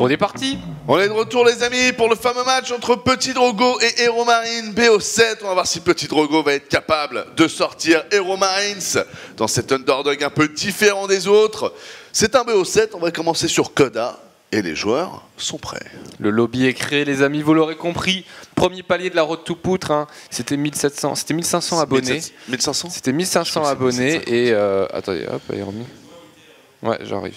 On est parti. On est de retour les amis pour le fameux match entre Petit Drogo et Hero Marines BO7. On va voir si Petit Drogo va être capable de sortir Hero Marines dans cet underdog un peu différent des autres. C'est un BO7, on va commencer sur Koda et les joueurs sont prêts. Le lobby est créé les amis, vous l'aurez compris. Premier palier de la road to poutre, hein. C'était 1700, c'était 1500 abonnés. 1500 C'était 1500 abonnés et attendez, hop, elle est remis. Ouais, j'arrive.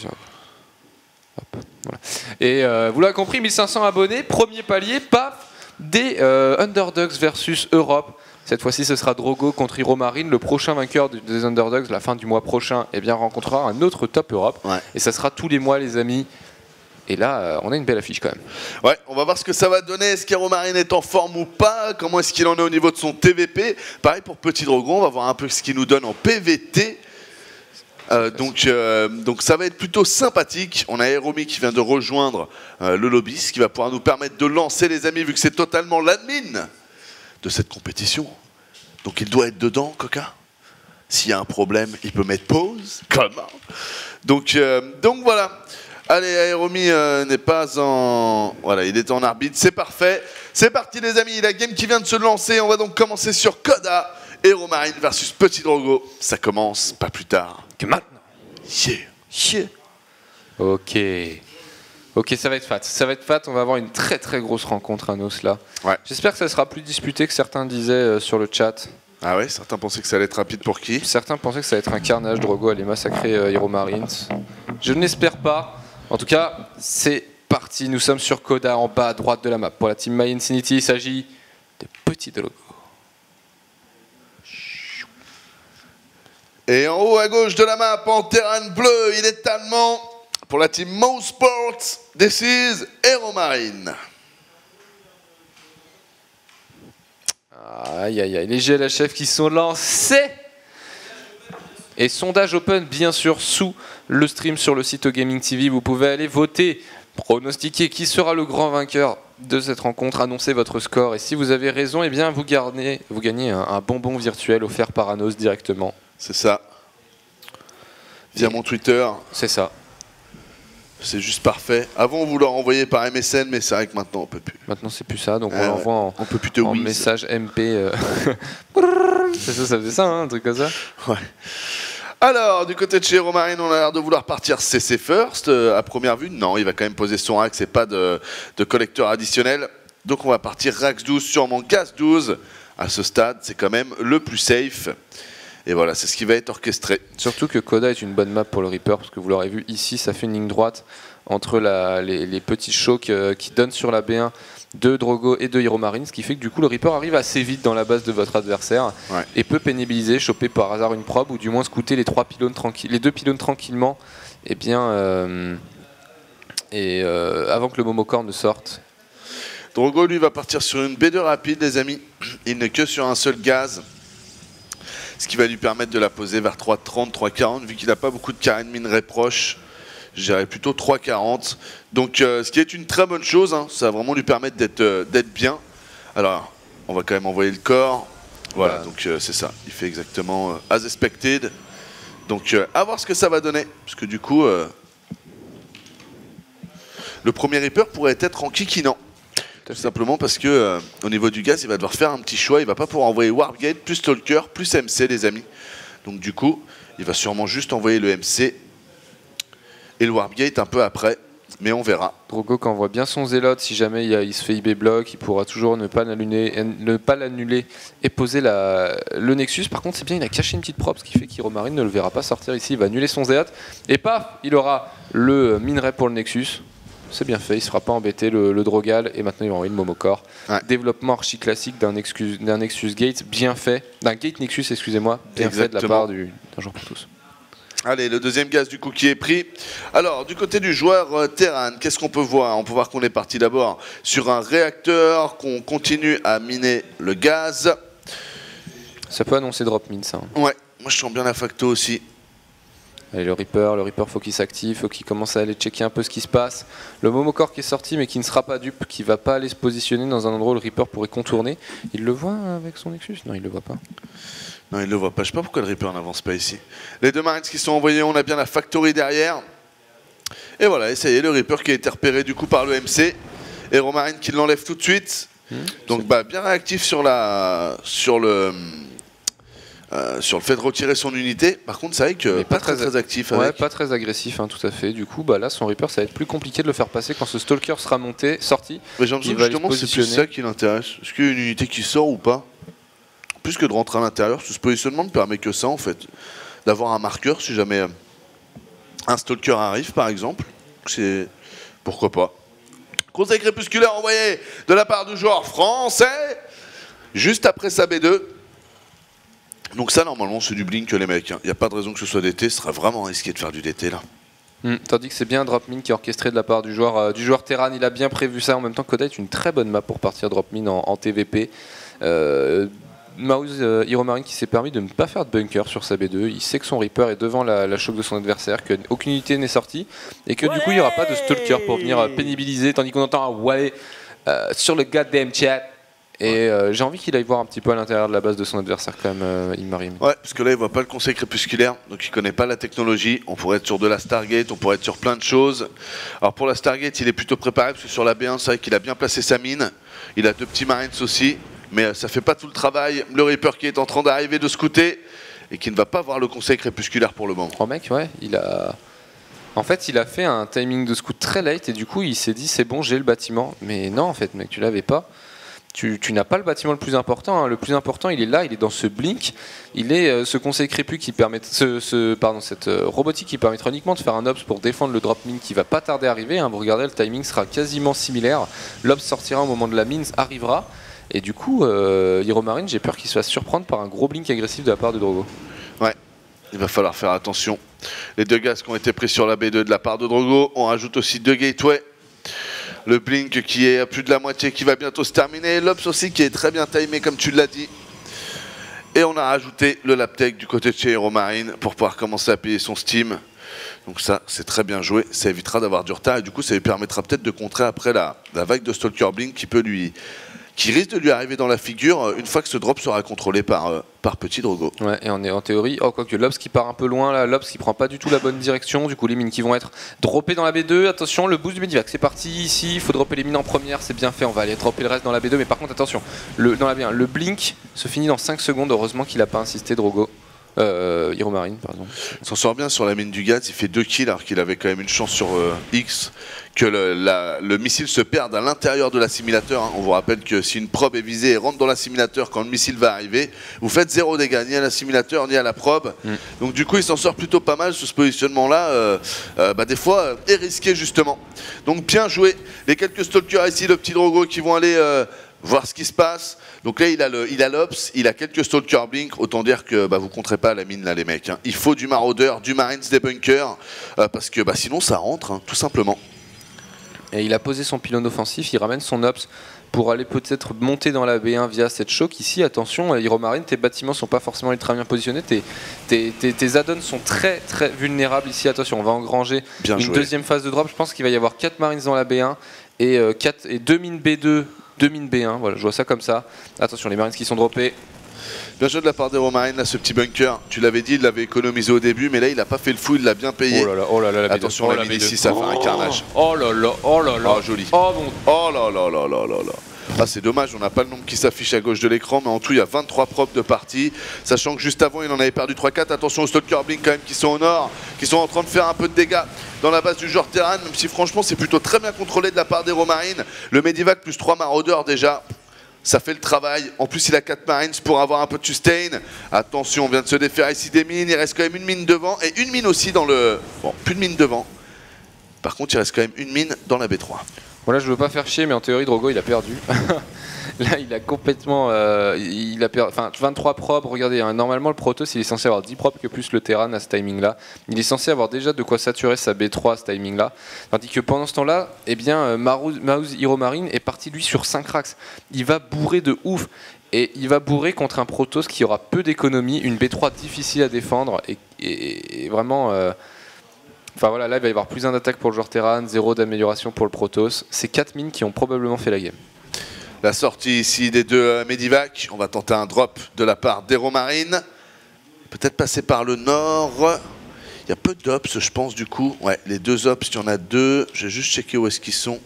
Hop, voilà. Et vous l'avez compris, 1500 abonnés, premier palier, paf, des Underdogs versus Europe. Cette fois-ci, ce sera Drogo contre Hero Marine. Le prochain vainqueur des Underdogs, la fin du mois prochain, eh bien, rencontrera un autre top Europe. Ouais. Et ça sera tous les mois, les amis. Et là, on a une belle affiche quand même. Ouais, on va voir ce que ça va donner. Est-ce qu'Hero Marine est en forme ou pas? Comment est-ce qu'il en est au niveau de son TVP? Pareil pour Petit Drogo, on va voir un peu ce qu'il nous donne en PVT. Donc ça va être plutôt sympathique. On a Heromi qui vient de rejoindre le lobby, ce qui va pouvoir nous permettre de lancer les amis, vu que c'est totalement l'admin de cette compétition. Donc il doit être dedans, Coca. S'il y a un problème, il peut mettre pause. Comment? Donc voilà. Allez, Heromi n'est pas en... Voilà, il est en arbitre, c'est parfait. C'est parti les amis, la game qui vient de se lancer. On va donc commencer sur Koda. Hero Marine versus Petit Drogo. Ça commence pas plus tard que maintenant. Yeah. Ok, ça va être fat. Ça va être fat. On va avoir une très très grosse rencontre à Nos là. Ouais. J'espère que ça sera plus disputé que certains disaient sur le chat. Ah ouais, certains pensaient que ça allait être rapide pour qui? Certains pensaient que ça allait être un carnage. Drogo allait massacrer Hero Marines. Je n'espère pas. En tout cas, c'est parti. Nous sommes sur Koda en bas à droite de la map. Pour la team My Infinity, il s'agit de Petit Drogo. Et en haut à gauche de la map, en terrain bleu, il est allemand. Pour la team Mo Sports, this is Hero Marine. Aïe aïe aïe, les GLHF qui sont lancés. Et sondage open bien sûr sous le stream sur le site Gaming TV. Vous pouvez aller voter, pronostiquer qui sera le grand vainqueur de cette rencontre, annoncer votre score. Et si vous avez raison, eh bien vous gagnez un bonbon virtuel offert par Anos directement. C'est ça. Via mon Twitter. C'est ça. C'est juste parfait. Avant, on voulait envoyer par MSN, mais c'est vrai que maintenant, on peut plus. Maintenant, c'est plus ça. Donc, on l'envoie on peut plus en message MP. C'est ça faisait ça, hein, un truc comme ça. Ouais. Alors, du côté de chez Hero Marine, on a l'air de vouloir partir CC First. À première vue, non, il va quand même poser son axe et pas de collecteur additionnel. Donc, on va partir Rax 12, sûrement Gas 12. À ce stade, c'est quand même le plus safe. Et voilà, c'est ce qui va être orchestré. Surtout que Koda est une bonne map pour le Reaper, parce que vous l'aurez vu ici, ça fait une ligne droite entre les petits chocs qui donnent sur la B1 de Drogo et de Hero Marine, ce qui fait que du coup le Reaper arrive assez vite dans la base de votre adversaire et peut pénibiliser, choper par hasard une probe ou du moins scouter les deux pylônes tranquillement, et bien avant que le Momokor ne sorte. Drogo lui va partir sur une B2 rapide les amis, il n'est que sur un seul gaz. Ce qui va lui permettre de la poser vers 3,30, 3,40, vu qu'il n'a pas beaucoup de carré de minerai proche. Je dirais plutôt 3,40. Donc, ce qui est une très bonne chose, hein, ça va vraiment lui permettre d'être bien. Alors, on va quand même envoyer le corps. Voilà, donc c'est ça. Il fait exactement as expected. Donc, à voir ce que ça va donner. Parce que du coup, le premier Reaper pourrait être en kikinant. Tout simplement parce que au niveau du gaz, il va devoir faire un petit choix. Il va pas pouvoir envoyer Warpgate plus Stalker plus MC les amis. Donc du coup, il va sûrement juste envoyer le MC et le Warpgate un peu après. Mais on verra. Drogo qui envoie bien son zélote. Si jamais il se fait IB block, il pourra toujours ne pas l'annuler et poser le Nexus. Par contre, c'est bien, il a caché une petite prop, ce qui fait qu'Hero Marine ne le verra pas sortir ici. Il va annuler son zélote et paf, il aura le minerai pour le Nexus. C'est bien fait, il ne se fera pas embêter le Drogal et maintenant il va envoyer le Momokor. Ouais. Développement archi classique d'un Nexus Gate bien fait, d'un Gate Nexus, excusez-moi, bien fait de la part d'un jour pour tous. Allez, le deuxième gaz du coup qui est pris. Alors, du côté du joueur Terran, qu'est-ce qu'on peut voir? On peut voir qu'on est parti d'abord sur un réacteur, qu'on continue à miner le gaz. Ça peut annoncer drop mine ça. Hein. Ouais, moi je sens bien la facto aussi. Allez, le Reaper faut qu'il s'active, faut qu'il commence à aller checker un peu ce qui se passe. Le Momokor qui est sorti mais qui ne sera pas dupe, qui va pas aller se positionner dans un endroit où le Reaper pourrait contourner. Il le voit avec son Nexus? Non, il le voit pas. Non, il le voit pas. Je sais pas pourquoi le Reaper n'avance pas ici. Les deux Marines qui sont envoyés, on a bien la Factory derrière. Et voilà, et ça y est, le Reaper qui a été repéré du coup par le MC. Hero Marine qui l'enlève tout de suite. Donc bah, bien réactif sur le fait de retirer son unité. Par contre, c'est vrai que pas très actif. Ouais, pas très agressif, hein, tout à fait. Du coup, bah, là, son Reaper, ça va être plus compliqué de le faire passer quand ce Stalker sera sorti. Mais j'ai l'impression que justement, c'est plus ça qui l'intéresse. Est-ce qu'il y a une unité qui sort ou pas? Plus que de rentrer à l'intérieur, ce positionnement ne permet que ça, en fait. D'avoir un marqueur si jamais un Stalker arrive, par exemple. C'est... Pourquoi pas. Conseil crépusculaire envoyé de la part du joueur français, juste après sa B2. Donc ça, normalement, c'est du blink, les mecs. Il n'y a pas de raison que ce soit DT. Ce serait vraiment risqué de faire du DT, là. Tandis que c'est bien Drop Min qui est orchestré de la part du joueur Terran. Il a bien prévu ça. En même temps, Koda est une très bonne map pour partir Drop Min en TVP. Mouse Hero Marine qui s'est permis de ne pas faire de bunker sur sa B2. Il sait que son Reaper est devant la choc de son adversaire, qu'aucune unité n'est sortie et que du coup il n'y aura pas de Stalker pour venir pénibiliser. Tandis qu'on entend un ouais sur le goddamn chat. Et j'ai envie qu'il aille voir un petit peu à l'intérieur de la base de son adversaire quand même, Ilmarim. Ouais, parce que là il voit pas le conseil crépusculaire, donc il connaît pas la technologie. On pourrait être sur de la Stargate, on pourrait être sur plein de choses. Alors pour la Stargate, il est plutôt préparé parce que sur la B1, c'est vrai qu'il a bien placé sa mine. Il a 2 petits Marines aussi. Mais ça fait pas tout le travail. Le Reaper qui est en train d'arriver de ce côté et qui ne va pas voir le conseil crépusculaire pour le moment. Oh mec, ouais, en fait, il a fait un timing de scout très late et du coup, il s'est dit c'est bon, j'ai le bâtiment. Mais non, en fait, mec, tu l'avais pas. Tu n'as pas le bâtiment le plus important. Hein. Le plus important, il est là, il est dans ce blink. Il est ce conseil crépus qui permet, cette robotique qui permettra uniquement de faire un ops pour défendre le drop mine qui va pas tarder à arriver. Hein. Vous regardez, le timing sera quasiment similaire. L'ops sortira au moment de la mine, arrivera. Et du coup, Hero Marine, j'ai peur qu'il se fasse surprendre par un gros blink agressif de la part de Drogo. Ouais, il va falloir faire attention. Les 2 gaz qui ont été pris sur la B2 de la part de Drogo. On rajoute aussi 2 gateways. Le blink qui est à plus de la moitié qui va bientôt se terminer. L'ops aussi qui est très bien timé comme tu l'as dit. Et on a rajouté le laptech du côté de chez Hero Marine pour pouvoir commencer à payer son Steam. Donc ça, c'est très bien joué. Ça évitera d'avoir du retard et du coup, ça lui permettra peut-être de contrer après la vague de Stalker Blink qui risque de lui arriver dans la figure une fois que ce drop sera contrôlé par Petit Drogo. Ouais, et on est en théorie, quoique l'Obs qui part un peu loin, là, l'Obs qui prend pas du tout la bonne direction, du coup les mines qui vont être droppées dans la B2, attention, le boost du Medivac, c'est parti ici, il faut dropper les mines en première, c'est bien fait, on va aller dropper le reste dans la B2, mais par contre attention, dans la B1, le blink se finit dans 5 secondes, heureusement qu'il a pas insisté Drogo. Hero Marine, pardon. Il s'en sort bien sur la mine du gaz, il fait 2 kills alors qu'il avait quand même une chance sur X que le missile se perde à l'intérieur de l'assimilateur. Hein. On vous rappelle que si une probe est visée et rentre dans l'assimilateur quand le missile va arriver, vous faites 0 dégâts, ni à l'assimilateur ni à la probe. Donc du coup il s'en sort plutôt pas mal sur ce positionnement là, des fois est risqué justement. Donc bien joué, les quelques stalkers ici, le petit Drogo qui vont aller voir ce qui se passe. Donc là il a l'Ops, il a quelques Stalker Blink, autant dire que vous compterez pas à la mine là les mecs. Hein. Il faut du maraudeur, du Marines, des bunkers, parce que sinon ça rentre, hein, tout simplement. Et il a posé son pylône offensif, il ramène son Ops pour aller peut-être monter dans la B1 via cette choke. Ici, attention, Hero Marine, tes bâtiments sont pas forcément ultra bien positionnés, tes add-ons sont très très vulnérables ici. Attention, on va engranger une deuxième phase de drop. Je pense qu'il va y avoir 4 Marines dans la B1 et 2 mines B2. 2 mines B1, voilà, je vois ça comme ça. Attention, les Marines qui sont droppés. Bien joué de la part d'Hero Marine, là, ce petit bunker. Tu l'avais dit, il l'avait économisé au début, mais là, il n'a pas fait le fou, il l'a bien payé. Oh là là, attention, la mine ici, ça fait un carnage. Oh là là. Oh, joli. Oh mon. Oh là là là là là là. Ah, c'est dommage, on n'a pas le nombre qui s'affiche à gauche de l'écran, mais en tout, il y a 23 probes de partie. Sachant que juste avant, il en avait perdu 3-4. Attention aux Stalker Blink quand même qui sont au nord, qui sont en train de faire un peu de dégâts dans la base du joueur Terran, même si franchement, c'est plutôt très bien contrôlé de la part d'Hero Marine. Le Medivac plus 3 maraudeurs déjà. Ça fait le travail. En plus, il a 4 Marines pour avoir un peu de sustain. Attention, on vient de se défaire ici des mines. Il reste quand même une mine devant et une mine aussi dans le... Bon, plus de mine devant. Par contre, il reste quand même une mine dans la B3. Voilà, je veux pas faire chier, mais en théorie, Drogo, il a perdu. Là, il a complètement... il a perdu... Enfin, 23 probes, regardez, hein, normalement, le Protoss, il est censé avoir 10 probes que plus le Terran à ce timing-là. Il est censé avoir déjà de quoi saturer sa B3 à ce timing-là. Tandis que pendant ce temps-là, eh bien, Mouse Hero Marine est parti, lui, sur 5 racks. Il va bourrer de ouf. Et il va bourrer contre un Protoss qui aura peu d'économie, une B3 difficile à défendre et vraiment... Enfin voilà, là il va y avoir plus d'un d'attaque pour le joueur Terran, 0 d'amélioration pour le Protoss. C'est 4 mines qui ont probablement fait la game. La sortie ici des 2 Medivac. On va tenter un drop de la part d'Hero Marine. Peut-être passer par le nord. Il y a peu d'ops, je pense, du coup. Ouais, les deux ops, il y en a deux. Je vais juste checker où est-ce qu'ils sont.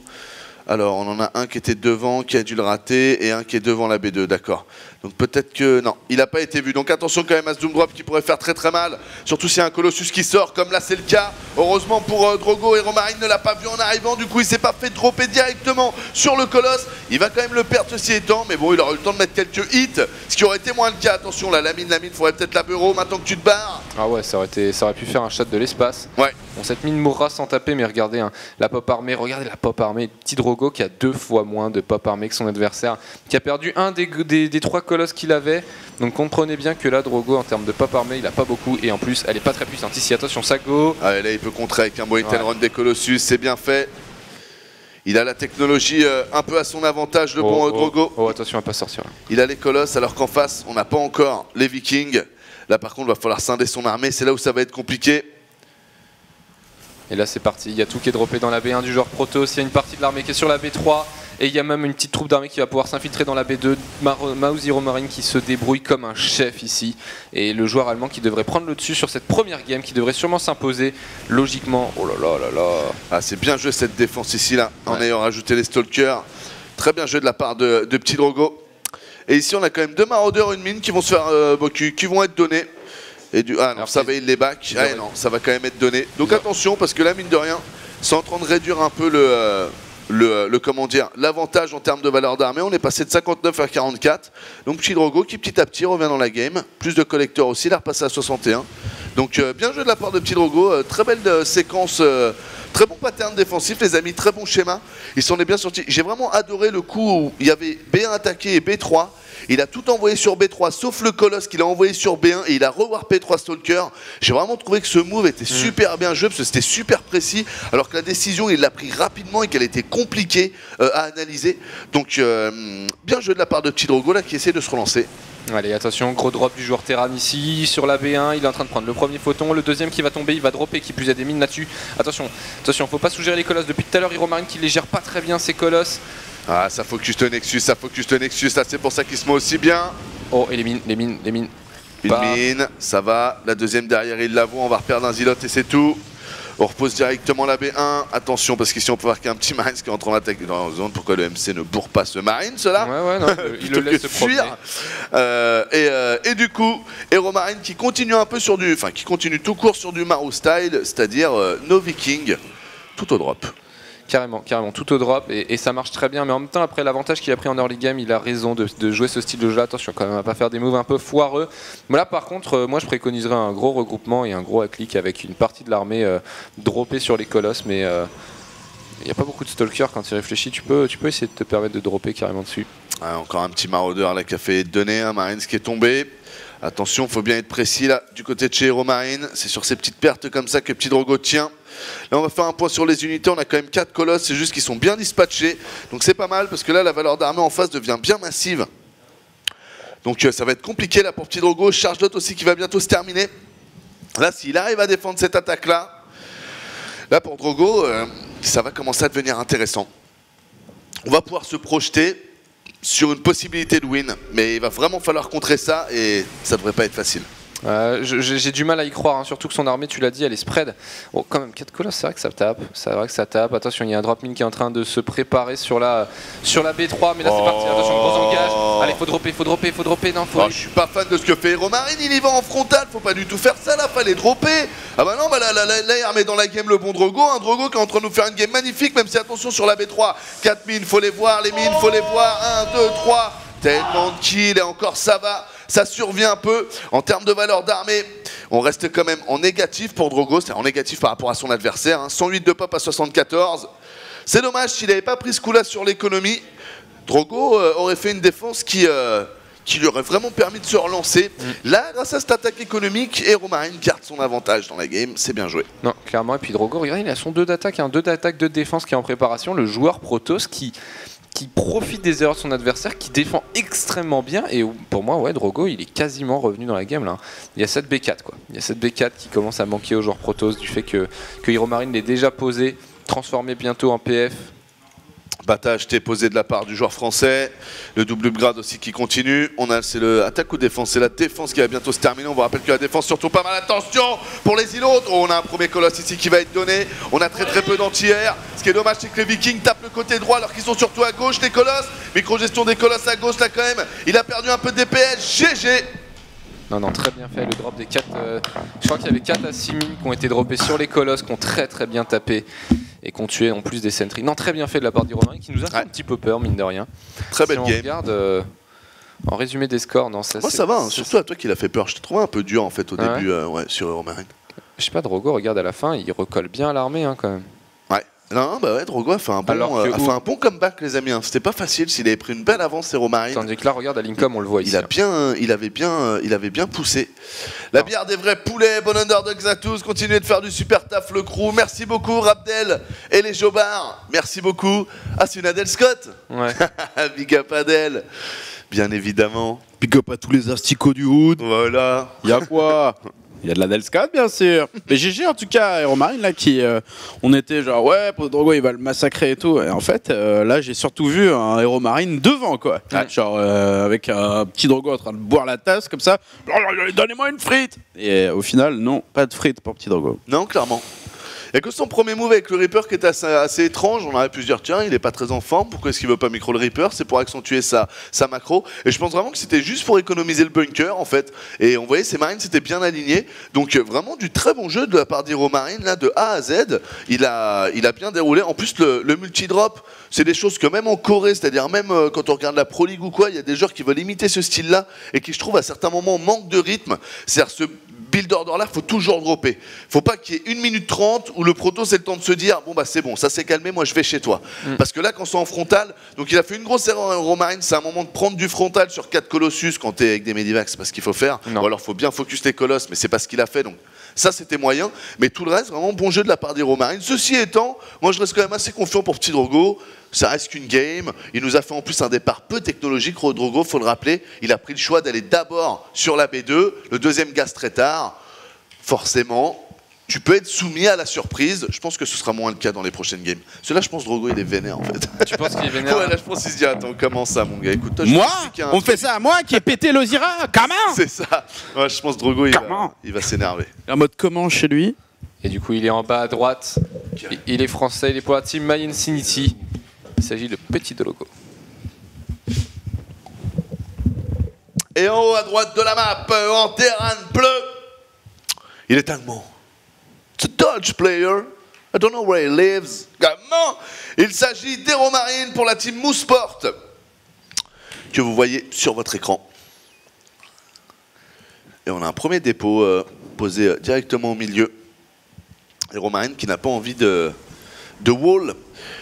Alors, on en a un qui était devant, qui a dû le rater, et un qui est devant la B2, d'accord. Donc peut-être que... Non, il n'a pas été vu. Donc attention quand même à ce Doom Drop qui pourrait faire très très mal. Surtout s'il y a un Colossus qui sort, comme là c'est le cas. Heureusement pour Drogo, Heromarine ne l'a pas vu en arrivant. Du coup, il s'est pas fait dropper directement sur le Colosse. Il va quand même le perdre ceci étant. Mais bon, il aura eu le temps de mettre quelques hits. Ce qui aurait été moins le cas. Attention, là, la mine, faudrait peut-être la bureau maintenant que tu te barres. Ah ouais, ça aurait pu faire un shot de l'espace. Ouais. Bon, cette mine mourra sans taper, mais regardez, hein, la pop armée, regardez la pop armée. Petit Drogo qui a 2 fois moins de pop armée que son adversaire, qui a perdu un des 3 colosses qu'il avait. Donc comprenez bien que là, Drogo, en termes de pop armée, il a pas beaucoup. Et en plus, elle est pas très puissante. Ici, attention, ça go. Ah, là, il peut contrer avec un Bointel Run des Colossus, c'est bien fait. Il a la technologie un peu à son avantage, le bon Drogo. Oh, attention à pas sortir là. Il a les colosses, alors qu'en face, on n'a pas encore les Vikings. Là, par contre, il va falloir scinder son armée. C'est là où ça va être compliqué. Et là c'est parti, il y a tout qui est droppé dans la B1 du joueur Protoss, il y a une partie de l'armée qui est sur la B3 et il y a même une petite troupe d'armée qui va pouvoir s'infiltrer dans la B2. Mauzi Heromarine qui se débrouille comme un chef ici et le joueur allemand qui devrait prendre le dessus sur cette première game, qui devrait sûrement s'imposer logiquement. Oh là là là là. Ah, c'est bien joué cette défense ici là, en ayant rajouté les Stalkers. Très bien joué de la part de Petit Drogo. Et ici on a quand même 2 maraudeurs, une mine qui vont se faire qui vont être donnés. Et ah non, ça va, il les back. Ah non, ça va quand même être donné. Donc attention, parce que là, mine de rien, c'est en train de réduire un peu comment dire, l'avantage en termes de valeur d'armée. On est passé de 59 à 44. Donc Petit Drogo qui petit à petit revient dans la game. Plus de collecteurs aussi, il a repassé à 61. Donc bien joué de la part de Petit Drogo. Très belle séquence. Très bon pattern défensif, les amis, très bon schéma. Ils s'en est bien sortis. J'ai vraiment adoré le coup où il y avait B1 attaqué et B3. Il a tout envoyé sur B3, sauf le Colosse qu'il a envoyé sur B1 et il a rewarpé 3 Stalkers. J'ai vraiment trouvé que ce move était super bien joué parce que c'était super précis, alors que la décision il l'a pris rapidement et qu'elle était compliquée à analyser. Donc bien joué de la part de Petit Drogo là qui essaie de se relancer. Allez, attention, gros drop du joueur Terran ici sur la B1, il est en train de prendre le premier photon, le deuxième qui va tomber, il va dropper, qui plus a des mines là-dessus. Attention, faut pas sous-gérer les colosses. Depuis tout à l'heure, Heromarine qui les gère pas très bien ces colosses. Ah, ça focus le Nexus, là c'est pour ça qu'il se met aussi bien. Oh, et les mines. Une mine, ça va, la deuxième derrière il la voit, on va reperdre un Zilote et c'est tout. On repose directement la B1, attention parce qu'ici on peut voir qu'il y a un petit Marines qui entre en attaque dans la zone. Pourquoi le MC ne bourre pas ce Marines là? Ouais, non, il le laisse se fuir. Et du coup, Heromarine qui continue un peu sur du... Enfin, qui continue tout court sur du Maru style, c'est-à-dire no Viking, tout au drop. Carrément, tout au drop et ça marche très bien, mais en même temps après l'avantage qu'il a pris en early game, il a raison de jouer ce style de jeu. Attention quand même à pas faire des moves un peu foireux. Mais là par contre, moi je préconiserais un gros regroupement et un gros clic avec une partie de l'armée droppée sur les colosses, mais il n'y a pas beaucoup de stalkers quand tu réfléchis, tu peux essayer de te permettre de dropper carrément dessus. Ah, encore un petit maraudeur là qui a fait donner un Marines qui est tombé. Attention, faut bien être précis là du côté de chez Heromarine, c'est sur ces petites pertes comme ça que Petit Drogo tient. Là on va faire un point sur les unités, on a quand même 4 colosses, c'est juste qu'ils sont bien dispatchés. Donc c'est pas mal parce que là la valeur d'armée en face devient bien massive. Donc ça va être compliqué là pour Petit Drogo, charge d'hôte aussi qui va bientôt se terminer. Là s'il arrive à défendre cette attaque là pour Drogo, ça va commencer à devenir intéressant. On va pouvoir se projeter sur une possibilité de win, mais il va vraiment falloir contrer ça et ça devrait pas être facile. J'ai du mal à y croire, hein, surtout que son armée, tu l'as dit, elle est spread. Oh, quand même, 4 colosses, c'est vrai que ça tape. Attention, il y a un drop mine qui est en train de se préparer sur la B3, mais là c'est parti, attention, gros engage. Allez, faut dropper, non, faut... Je suis pas fan de ce que fait Heromarine, il y va en frontal, faut pas du tout faire ça là, fallait dropper. Ah bah non, là il remet dans la game le bon Drogo, un Drogo qui est en train de nous faire une game magnifique, même si attention sur la B3, 4 mines, faut les voir, les mines, faut les voir, 1, 2, 3, tellement de kills et encore ça va. Ça survient un peu en termes de valeur d'armée. On reste quand même en négatif pour Drogo, c'est-à-dire en négatif par rapport à son adversaire. 108 de pop à 74. C'est dommage s'il n'avait pas pris ce coup-là sur l'économie. Drogo aurait fait une défense qui lui aurait vraiment permis de se relancer. Là, grâce à cette attaque économique, Heromarine garde son avantage dans la game. C'est bien joué. Non, clairement. Et puis Drogo, regardez, il a son 2 d'attaque, 2 d'attaque, 2 de défense qui est en préparation. Le joueur Protoss qui profite des erreurs de son adversaire, qui défend extrêmement bien, et pour moi, ouais, Drogo, il est quasiment revenu dans la game là. Il y a cette B4 quoi. Il y a cette B4 qui commence à manquer aux joueurs Protoss du fait que Heromarine l'ait déjà posé, transformé bientôt en PF. Bata acheté posé de la part du joueur français. Le double upgrade aussi qui continue. C'est le attaque ou défense. C'est la défense qui va bientôt se terminer. On vous rappelle que la défense surtout pas mal. Attention pour les îlots. On a un premier colosse ici qui va être donné. On a très peu d'anti-air. Ce qui est dommage, c'est que les Vikings tapent le côté droit alors qu'ils sont surtout à gauche. Les colosses. Micro-gestion des colosses à gauche là quand même. Il a perdu un peu de DPS. GG. Non, très bien fait. Le drop des 4. Je crois qu'il y avait 4 à 6 mines qui ont été droppés sur les colosses, qui ont très bien tapé et qui ont tué en plus des sentries. Non, très bien fait de la part d'Heromarine qui nous a fait un petit peu peur, mine de rien. Très belle on game. Regarde, en résumé des scores, non, ça, moi ça va, hein, surtout à toi qui l'a fait peur. Je te trouvais un peu dur en fait au début sur Heromarine. Je sais pas, Drogo, regarde à la fin, il recolle bien à l'armée hein, quand même. Ouais. Non, bah ouais, Drogo a fait un bon comeback, les amis. Hein. C'était pas facile s'il avait pris une belle avance, Heromarine. Tandis que là, regarde à l'Incom, on le voit ici. Il avait bien poussé. La bière des vrais poulets, bon underdogs à tous. Continuez de faire du super taf, le crew. Merci beaucoup, Rabdel et les Jobards. Merci beaucoup. Ah, c'est une Adèle Scott. Ouais. Big up Adèle, bien évidemment. Big up à tous les asticots du hood. Voilà. Il y a quoi? Il y a de la Delscat bien sûr. Mais GG en tout cas, Heromarine là qui on était genre ouais, Drogo il va le massacrer et tout. Et en fait là j'ai surtout vu un Heromarine devant quoi. Ouais. Genre avec un petit Drogo en train de boire la tasse comme ça. Donnez-moi une frite. Et au final non, pas de frites pour petit Drogo. Non, clairement. Il n'y a que son premier move avec le Reaper qui est assez étrange. On aurait pu se dire, tiens, il n'est pas très en forme. Pourquoi est-ce qu'il veut pas micro le Reaper? C'est pour accentuer sa macro. Et je pense vraiment que c'était juste pour économiser le bunker, en fait. Et on voyait ses marines s'étaient bien alignés. Donc vraiment du très bon jeu de la part d'Heromarine, là, de A à Z. Il a bien déroulé. En plus, le multi-drop, c'est des choses que même en Corée, c'est-à-dire même quand on regarde la Pro League ou quoi, il y a des joueurs qui veulent imiter ce style-là et qui, je trouve, à certains moments, manquent de rythme. C'est-à-dire ce build order là, faut toujours dropper. Faut pas qu'il y ait 1 minute 30 où le proto c'est le temps de se dire bon bah c'est bon, ça s'est calmé, moi je vais chez toi. Parce que là quand c'est en frontal, donc il a fait une grosse erreur en Heromarine, c'est un moment de prendre du frontal sur 4 Colossus quand t'es avec des Medivacs, c'est pas ce qu'il faut faire. Non. Ou alors faut bien focus les colosses, mais c'est pas ce qu'il a fait donc. Ça c'était moyen, mais tout le reste vraiment bon jeu de la part d'Heromarine. Ceci étant, moi je reste quand même assez confiant pour petit Drogo. Ça reste qu'une game. Il nous a fait en plus un départ peu technologique. Drogo, faut le rappeler, il a pris le choix d'aller d'abord sur la B2, le deuxième gaz très tard. Forcément, tu peux être soumis à la surprise. Je pense que ce sera moins le cas dans les prochaines games. Parce que là, je pense que Drogo, il est vénère en fait. Tu penses qu'il est vénère? Ouais, là, je pense qu'il se dit attends, comment ça, mon gars? Écoute, toi, Moi on me fait ça à moi qui ai pété l'Ozira. Comment? C'est ça. Ouais, je pense que Drogo, il va s'énerver. En mode comment chez lui? Et du coup, il est en bas à droite. Il est français, il est pour la team My Infinity. Il s'agit de Petit Drogo. Et en haut à droite de la map, en terrain bleu, il est allemand. It's a Dutch player. I don't know where he lives. Comment? Il s'agit d'Heromarine pour la team Mouseport que vous voyez sur votre écran. Et on a un premier dépôt posé directement au milieu. Heromarine qui n'a pas envie de wall.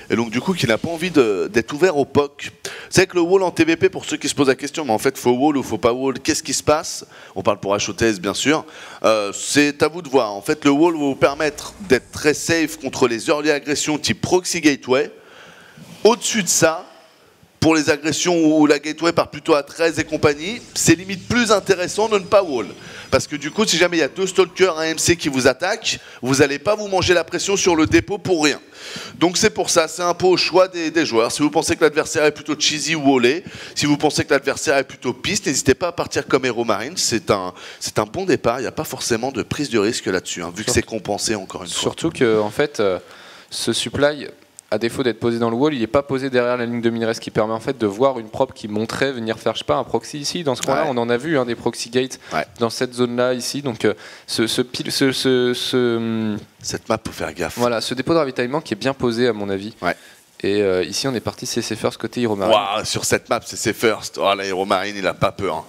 Et donc du coup qui n'a pas envie d'être ouvert au POC. C'est que le wall en TVP, pour ceux qui se posent la question, mais en fait faut wall ou faut pas wall, qu'est-ce qui se passe? On parle pour HOTS bien sûr. C'est à vous de voir. En fait le wall va vous permettre d'être très safe contre les early agressions type proxy gateway. Au-dessus de ça, pour les agressions où la gateway part plutôt à 13 et compagnie, c'est limite plus intéressant de ne pas wall. Parce que du coup, si jamais il y a 2 stalkers, un MC qui vous attaquent, vous n'allez pas vous manger la pression sur le dépôt pour rien. Donc c'est pour ça, c'est un peu au choix des joueurs. Si vous pensez que l'adversaire est plutôt cheesy ou wallé, si vous pensez que l'adversaire est plutôt piste, n'hésitez pas à partir comme Heromarine. C'est un bon départ, il n'y a pas forcément de prise de risque là-dessus, hein, vu que c'est compensé encore une fois. Surtout que en fait, ce supply, à défaut d'être posé dans le wall, il n'est pas posé derrière la ligne de minerais, ce qui permet en fait de voir une prop qui montrait venir faire, je sais pas, un proxy ici. Dans ce coin-là, on en a vu des proxy gates dans cette zone-là ici. Donc cette map, faut faire gaffe. Voilà, ce dépôt de ravitaillement qui est bien posé à mon avis. Ouais. Et ici, on est parti CC First côté Heromarine. Wow, sur cette map, CC First. Oh là, Heromarine, il a pas peur. Hein.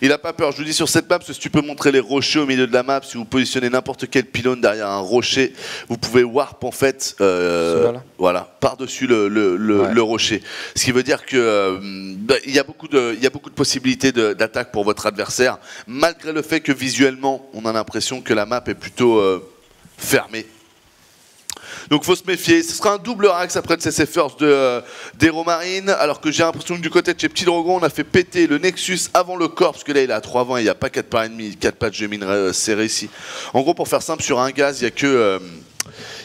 Il a pas peur. Je vous dis sur cette map, parce que si tu peux montrer les rochers au milieu de la map, si vous positionnez n'importe quel pylône derrière un rocher, vous pouvez warp en fait, voilà, par-dessus le rocher. Ce qui veut dire que il y a beaucoup de possibilités d'attaque pour votre adversaire, malgré le fait que visuellement, on a l'impression que la map est plutôt fermée. Donc faut se méfier, ce sera un double rax après le CC First d'Heromarine, alors que j'ai l'impression que du côté de chez Petit Drogo, on a fait péter le Nexus avant le corps, parce que là il est à 3,20, il n'y a pas 4 par ennemi, 4 patchs de minerais serrés ici. En gros, pour faire simple, sur un gaz, il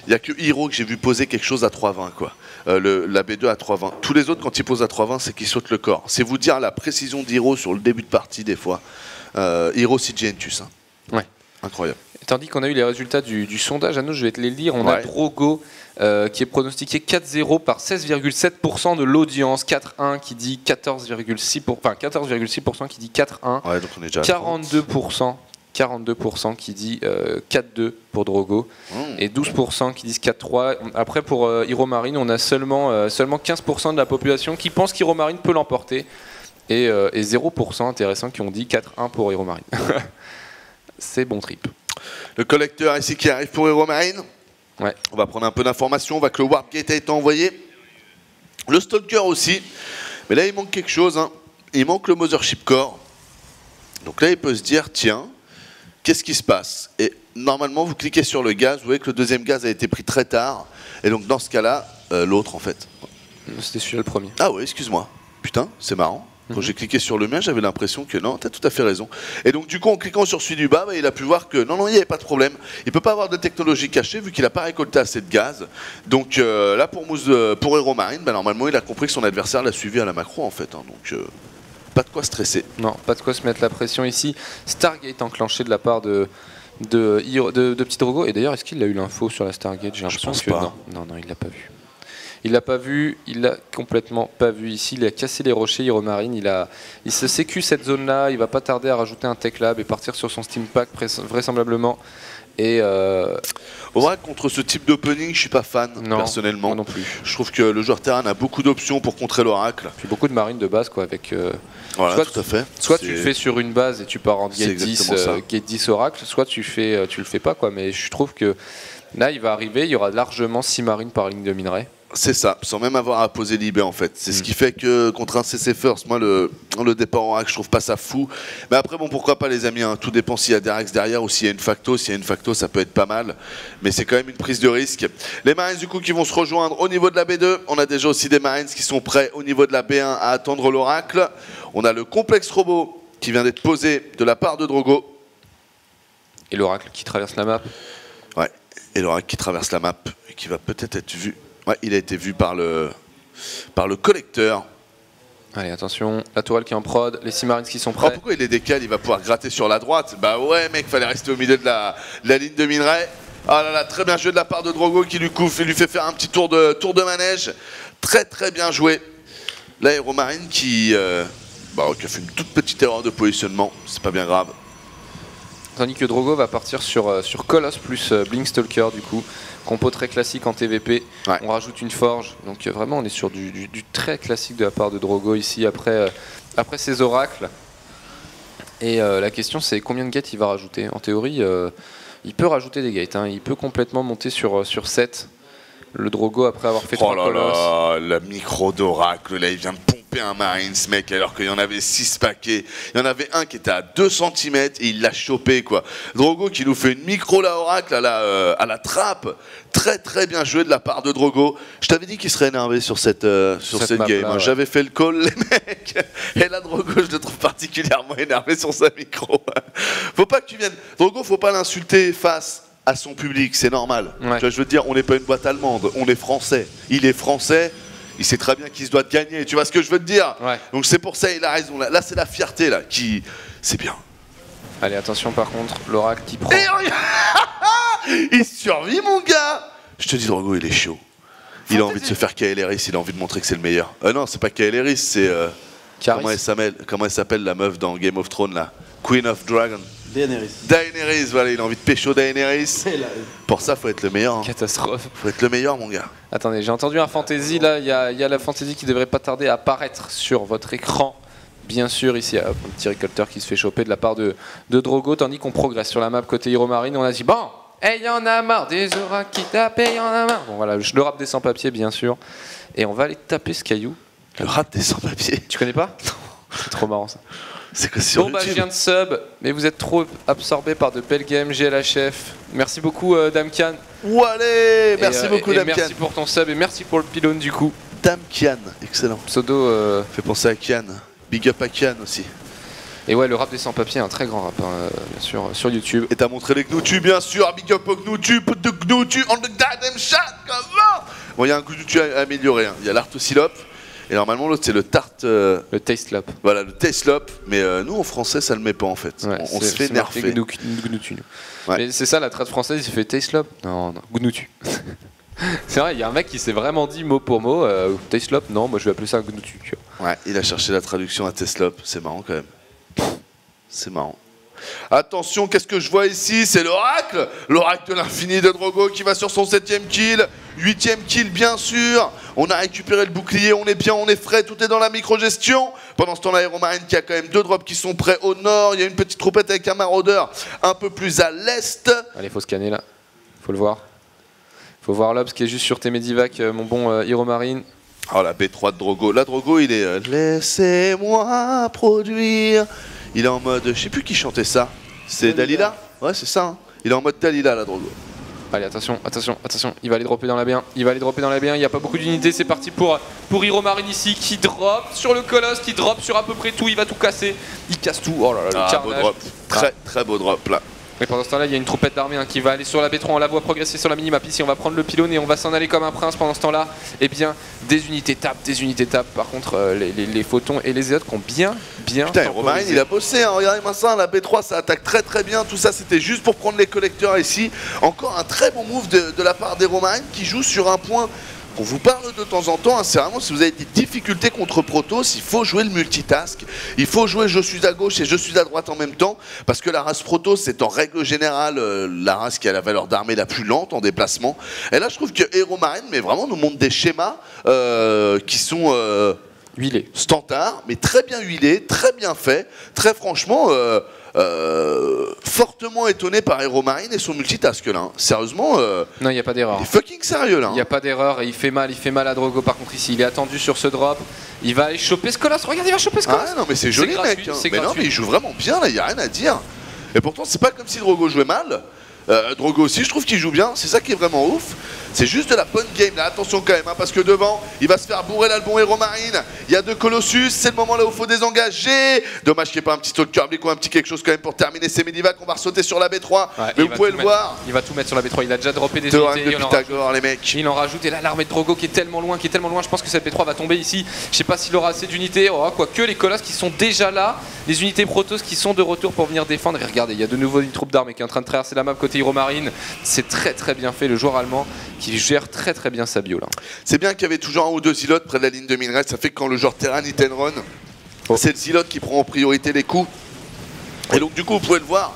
Il n'y a que Hero que j'ai vu poser quelque chose à 3,20 quoi. La B2 à 3,20. Tous les autres, quand ils posent à 3,20, c'est qu'ils sautent le corps. C'est vous dire la précision d'Hero sur le début de partie, des fois. Hero CJ Entus. Hein. Ouais. Incroyable. Tandis qu'on a eu les résultats du sondage, Anno, je vais te les lire. On a Drogo qui est pronostiqué 4-0 par 16,7% de l'audience, 4-1 qui dit 14,6%, enfin 14,6% qui dit 4-1, ouais, donc on est déjà 42% qui dit 4-2 pour Drogo et 12% qui disent 4-3. Après pour Hero Marine, on a seulement 15% de la population qui pense qu'Hero Marine peut l'emporter et 0% intéressant qui ont dit 4-1 pour Hero Marine. C'est bon trip. Le collecteur ici qui arrive pour Hero Marine. Ouais. On va prendre un peu d'informations. On voit que le Warp Gate a été envoyé. Le Stalker aussi. Mais là, il manque quelque chose. Hein. Il manque le Mothership Core. Donc là, il peut se dire, tiens, qu'est-ce qui se passe? Et normalement, vous cliquez sur le gaz. Vous voyez que le deuxième gaz a été pris très tard. Et donc, dans ce cas-là, l'autre, en fait. C'était celui-là le premier. Ah oui, excuse-moi. Putain, c'est marrant. Quand j'ai cliqué sur le mien, j'avais l'impression que non, t'as tout à fait raison. Et donc du coup, en cliquant sur celui du bas, bah, il a pu voir que non, il n'y avait pas de problème. Il ne peut pas avoir de technologie cachée vu qu'il n'a pas récolté assez de gaz. Donc là, pour Hero Marine, bah, normalement, il a compris que son adversaire l'a suivi à la macro en fait. Hein, donc pas de quoi stresser. Non, pas de quoi se mettre la pression ici. Stargate enclenché de la part de Petit Drogo. Et d'ailleurs, est-ce qu'il a eu l'info sur la Stargate? J'ai l'impression que pas. Non, il l'a pas vu. Il l'a pas vu, il l'a complètement pas vu ici. Il a cassé les rochers, Hero Marine. Il se sécu cette zone-là. Il va pas tarder à rajouter un Tech Lab et partir sur son Steam Pack vraisemblablement. Et ouais, contre ce type d'opening, je suis pas fan personnellement. Moi non plus. Je trouve que le joueur Terran a beaucoup d'options pour contrer l'oracle. Puis beaucoup de marines de base quoi, avec. Voilà, tout à fait. Soit tu le fais sur une base et tu pars en gate 10 oracle, soit tu le fais pas quoi. Mais je trouve que là, il va arriver, il y aura largement 6 marines par ligne de minerai. C'est ça, sans même avoir à poser l'IB en fait. C'est ce qui fait que contre un CC First, moi le départ en hack, je trouve pas ça fou. Mais après, bon, pourquoi pas les amis, hein. Tout dépend s'il y a des racks derrière ou s'il y a une facto. S'il y a une facto, ça peut être pas mal. Mais c'est quand même une prise de risque. Les Marines du coup qui vont se rejoindre au niveau de la B2. On a déjà aussi des Marines qui sont prêts au niveau de la B1 à attendre l'oracle. On a le complexe robot qui vient d'être posé de la part de Drogo. Et l'oracle qui traverse la map. Ouais, et l'oracle qui traverse la map et qui va peut-être être vu. Ouais, il a été vu par le collecteur. Allez, attention, la tourelle qui est en prod, les 6 marines qui sont prêts. Oh, pourquoi il est décalé? Il va pouvoir gratter sur la droite. Bah ouais, mec, fallait rester au milieu de la ligne de minerai. Ah là là, très bien joué de la part de Drogo qui lui fait faire un petit tour de manège. Très très bien joué. Là, Hero Marine qui a fait une toute petite erreur de positionnement. C'est pas bien grave. Tandis que Drogo va partir sur Coloss plus Blink Stalker du coup. Compo très classique en TVP, ouais. On rajoute une forge, donc vraiment on est sur du très classique de la part de Drogo ici après ses oracles. Et la question c'est combien de gates il va rajouter. En théorie, il peut rajouter des gates, hein. Il peut complètement monter sur 7. Le Drogo après avoir fait 3 colosses. Oh là là, la micro d'oracle, là il vient de pomper un Marines mec alors qu'il y en avait 6 paquets. Il y en avait un qui était à 2 cm et il l'a chopé quoi. Drogo qui nous fait une micro là oracle à la trappe. Très très bien joué de la part de Drogo. Je t'avais dit qu'il serait énervé sur cette game. Là, ouais. J'avais fait le call les mecs. Et là Drogo je le trouve particulièrement énervé sur sa micro. Faut pas que tu viennes. Drogo faut pas l'insulter face à son public, c'est normal. Ouais. Tu vois, je veux te dire, on n'est pas une boîte allemande, on est français. Il est français, il sait très bien qu'il se doit de gagner. Tu vois ce que je veux te dire? Ouais. Donc c'est pour ça, il a raison. Là c'est la fierté là qui, c'est bien. Allez, attention par contre, l'oracle qui prend. Il survit mon gars. Je te dis, Drogo, il est chaud. Il a envie de se faire KLRis, il a envie de montrer que c'est le meilleur. Non, c'est pas KLRis, c'est comment elle s'appelle la meuf dans Game of Thrones là, Queen of Dragon. Daenerys, voilà, il a envie de pécho Daenerys. Pour ça, faut être le meilleur. Hein. Catastrophe. Faut être le meilleur, mon gars. Attendez, j'ai entendu un fantasy là. Il y a la fantasy qui devrait pas tarder à apparaître sur votre écran. Bien sûr, ici, il y a un petit récolteur qui se fait choper de la part de Drogo, tandis qu'on progresse sur la map côté Hero Marine. On a dit bon, y en a marre des oracles qui tapent, y en a marre. Bon voilà, le rap des sans-papiers, bien sûr. Et on va aller taper ce caillou. Le rap des sans-papiers. Tu connais pas? C'est trop marrant ça. C'est que sur bon, je viens de sub, mais vous êtes trop absorbé par de belles games GLHF. Merci beaucoup, Damkian. Allez, merci beaucoup, Damkian. Merci pour ton sub et merci pour le pylône, du coup. Damkian, excellent. Pseudo. Fait penser à Kian. Big up à Kian aussi. Et ouais, le rap des sans-papiers, un très grand rap, hein, bien sûr, sur YouTube. Et t'as montré les Gnutu, bien sûr. Big up au Gnutu, put the Gnutu on the goddamn shot, comment? Bon, il y a un Gnutu amélioré. Hein. Il y a l'Artosilope. Et normalement, l'autre, c'est le tarte. Le Taste Lop. Voilà, le Taste Lop. Mais nous, en français, ça le met pas en fait. Ouais, on se fait nerfer. Gnutu. Ouais. Mais c'est ça, la trad française, il se fait Taste Lop. Non, Gnutu. C'est vrai, il y a un mec qui s'est vraiment dit mot pour mot Taste Lop, non, moi je vais appeler ça un Gnutu. Tu vois. Ouais, il a cherché la traduction à Taste Lop. C'est marrant quand même. C'est marrant. Attention, qu'est-ce que je vois ici? C'est l'oracle. L'oracle de l'infini de Drogo qui va sur son 7ème kill. 8ème kill, bien sûr. On a récupéré le bouclier, on est bien, on est frais, tout est dans la micro-gestion. Pendant ce temps, l'Aéromarine qui a quand même 2 drops qui sont prêts au nord. Il y a une petite troupette avec un maraudeur un peu plus à l'est. Allez, faut scanner là. Faut le voir. Faut voir l'Obs qui est juste sur tes Medivac, mon bon Aéromarine. Oh, la B3 de Drogo. Là, Drogo, il est laissez-moi produire. Il est en mode, je sais plus qui chantait ça. C'est Dalila? Ouais, c'est ça. Hein. Il est en mode Dalila, là, Drogo. Allez, attention, attention, attention. Il va aller dropper dans la B1. Il va aller dropper dans la B1. Il n'y a pas beaucoup d'unités. C'est parti pour Aéromarine ici qui drop sur le colosse, qui drop sur à peu près tout. Il va tout casser. Il casse tout. Oh là là, le carnage. Beau drop. Très beau drop, là. Et pendant ce temps-là, il y a une troupette d'armée qui va aller sur la B3, on la voit progresser sur la minimap. Ici, on va prendre le pylône et on va s'en aller comme un prince. Pendant ce temps-là, eh bien, des unités tapent. Par contre, les photons et les zéotes qui ont bien. Putain, Aéromarine, il a bossé. Hein. Regardez-moi ça, la B3, ça attaque très bien. Tout ça, c'était juste pour prendre les collecteurs ici. Encore un très bon move de la part d'Aéromarine qui joue sur un point. On vous parle de temps en temps, hein, c'est vraiment si vous avez des difficultés contre Protoss, il faut jouer le multitask, il faut jouer je suis à gauche et je suis à droite en même temps, parce que la race Protoss c'est en règle générale la race qui a la valeur d'armée la plus lente en déplacement. Et là je trouve que Aéromarine mais vraiment nous montre des schémas qui sont huilés, standards, mais très bien huilés, très bien faits, très franchement... fortement étonné par Aéromarine et son multitask là. Hein. Sérieusement, non, il n'y a pas d'erreur. Il est fucking sérieux là. Il n'y a pas d'erreur et il fait mal à Drogo par contre ici. Il est attendu sur ce drop. Il va aller choper ce colosse. Regarde, il va choper ce colosse. Ah non, mais c'est joli mec. Hein. Mais non, mais il joue vraiment bien là, il n'y a rien à dire. Et pourtant, c'est pas comme si Drogo jouait mal. Drogo aussi, je trouve qu'il joue bien. C'est ça qui est vraiment ouf. C'est juste de la bonne game là, attention quand même, hein, parce que devant, il va se faire bourrer là le bon Aéromarine. Il y a 2 Colossus, c'est le moment là où il faut désengager. Dommage qu'il n'y ait pas un petit stalker ou un petit quelque chose quand même pour terminer ces Medivac. On va sauter sur la B3, ouais, mais vous pouvez le voir. Il va tout mettre sur la B3, il a déjà droppé des unités. De Pythagore, les mecs. Il en rajoute, et là l'armée de Drogo qui est tellement loin, je pense que cette B3 va tomber ici. Je sais pas s'il aura assez d'unités, quoique les colosses qui sont déjà là, les unités Protoss qui sont de retour pour venir défendre. Et regardez, il y a de nouveau une troupe d'armée qui est en train de traverser la map côté Aéromarine. C'est très bien fait, le joueur allemand qui gère très bien sa bio là. C'est bien qu'il y avait toujours 1 ou 2 zilotes près de la ligne de minerai, ça fait que quand le joueur terrain hit and run, c'est le zilote qui prend en priorité les coups. Et donc du coup vous pouvez le voir,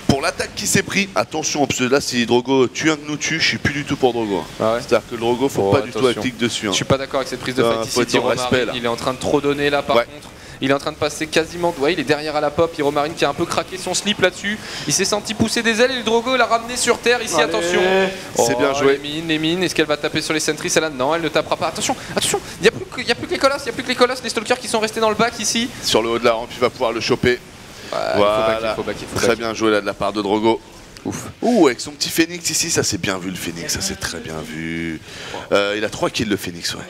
pour l'attaque qui s'est pris, attention, parce que là si Drogo tue un Gnutu, je suis plus du tout pour Drogo. Ah ouais. C'est-à-dire que le Drogo faut pas du tout cliquer dessus. Hein. Je suis pas d'accord avec cette prise de fight ici. Il est en train de trop donner là par contre. Il est en train de passer quasiment, il est derrière à la pop. Aéromarine qui a un peu craqué son slip là-dessus. Il s'est senti pousser des ailes et le Drogo l'a ramené sur terre ici. Allez. Attention. C'est bien joué. Les mines. Est-ce qu'elle va taper sur les sentries celle-là? Non, elle ne tapera pas. Attention. Il n'y a plus que les colosses, les stalkers qui sont restés dans le bac ici. Sur le haut de la rampe, il va pouvoir le choper. Voilà. Il faut backer. Très bien joué là de la part de Drogo. Ouf. Ouh, avec son petit phénix ici, ça c'est bien vu le phénix, ça c'est très bien vu. Il a 3 kills le phénix, ouais.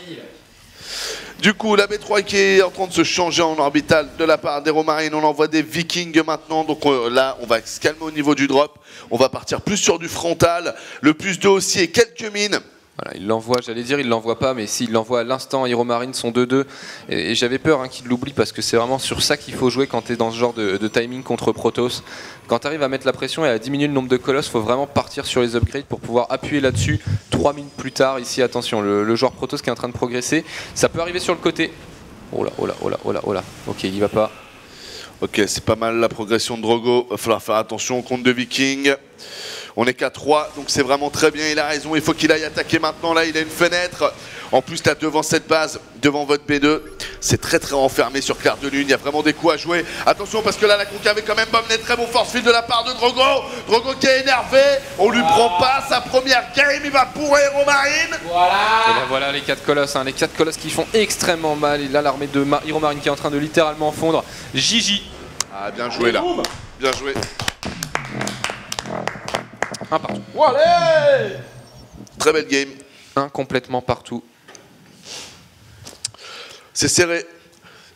Du coup, la B3 qui est en train de se changer en orbital de la part d'Aéromarine. On envoie des Vikings maintenant. Donc là, on va se calmer au niveau du drop. On va partir plus sur du frontal. Le plus 2 aussi et quelques mines. Voilà, il l'envoie, j'allais dire il l'envoie pas, mais s'il l'envoie à l'instant, Aéromarine sont 2-2. Et j'avais peur qu'il l'oublie parce que c'est vraiment sur ça qu'il faut jouer quand tu es dans ce genre de timing contre Protoss. Quand tu arrives à mettre la pression et à diminuer le nombre de colosses, il faut vraiment partir sur les upgrades pour pouvoir appuyer là-dessus 3 minutes plus tard. Ici, attention, le joueur Protoss qui est en train de progresser. Ça peut arriver sur le côté. Oh là. Ok, il y va pas. Ok, c'est pas mal la progression de Drogo. Il va falloir faire attention au compte de Viking. On est qu'à 3, donc c'est vraiment très bien, il a raison, il faut qu'il aille attaquer maintenant, là il a une fenêtre. En plus là devant cette base, devant votre B2, c'est très enfermé sur clair de lune, il y a vraiment des coups à jouer. Attention parce que là la conquête avait quand même bomné très beau force field de la part de Drogo. Drogo qui est énervé, on lui prend pas sa première game, il va pour Aéromarine. Et là voilà les 4 colosses, les 4 colosses qui font extrêmement mal. Et là l'armée de Aéromarine qui est en train de littéralement fondre. Gigi. Ah bien joué là, bien joué. Un partout. Allez, très belle game. Un complètement partout. C'est serré.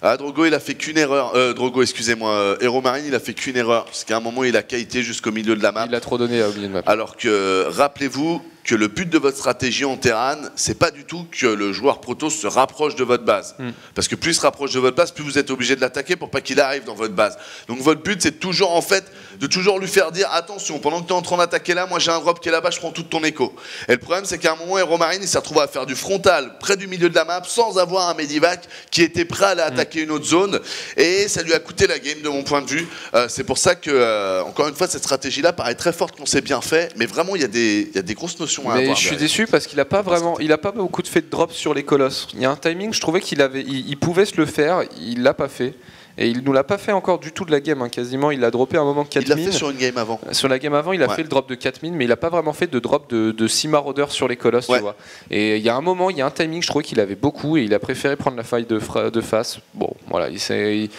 Ah, Drogo, il a fait qu'une erreur. Drogo, excusez-moi. Hero Marine, il a fait qu'une erreur. Parce qu'à un moment, il a quitté jusqu'au milieu de la map. Il a trop donné à oublier de map. Alors que, rappelez-vous que le but de votre stratégie en Terran, c'est pas du tout que le joueur Protoss se rapproche de votre base. Parce que plus il se rapproche de votre base, plus vous êtes obligé de l'attaquer pour pas qu'il arrive dans votre base. Donc votre but, c'est toujours, en fait, de toujours lui faire dire attention, pendant que tu es en train d'attaquer là, moi j'ai un drop qui est là-bas, je prends tout ton écho. Et le problème, c'est qu'à un moment, Hero Marine, il s'est retrouvé à faire du frontal près du milieu de la map sans avoir un Medivac qui était prêt à aller attaquer une autre zone. Et ça lui a coûté la game de mon point de vue. C'est pour ça que, encore une fois, cette stratégie-là paraît très forte quand c'est bien fait, mais vraiment, il y a des grosses notions à avoir. Mais je suis déçu parce qu'il a pas beaucoup de fait de drop sur les colosses. Il y a un timing, je trouvais il pouvait se le faire, il l'a pas fait. Et il nous l'a pas fait encore du tout de la game, hein. Quasiment. Il a droppé un moment 4 Il l'a mines. fait sur une game avant. Sur la game avant, il a fait le drop de 4 mines, mais il a pas vraiment fait de drop de 6 maraudeurs sur les colosses, tu vois. Et il y a un moment, il y a un timing, je trouvais qu'il avait beaucoup et il a préféré prendre la faille de face. Bon, voilà, c'est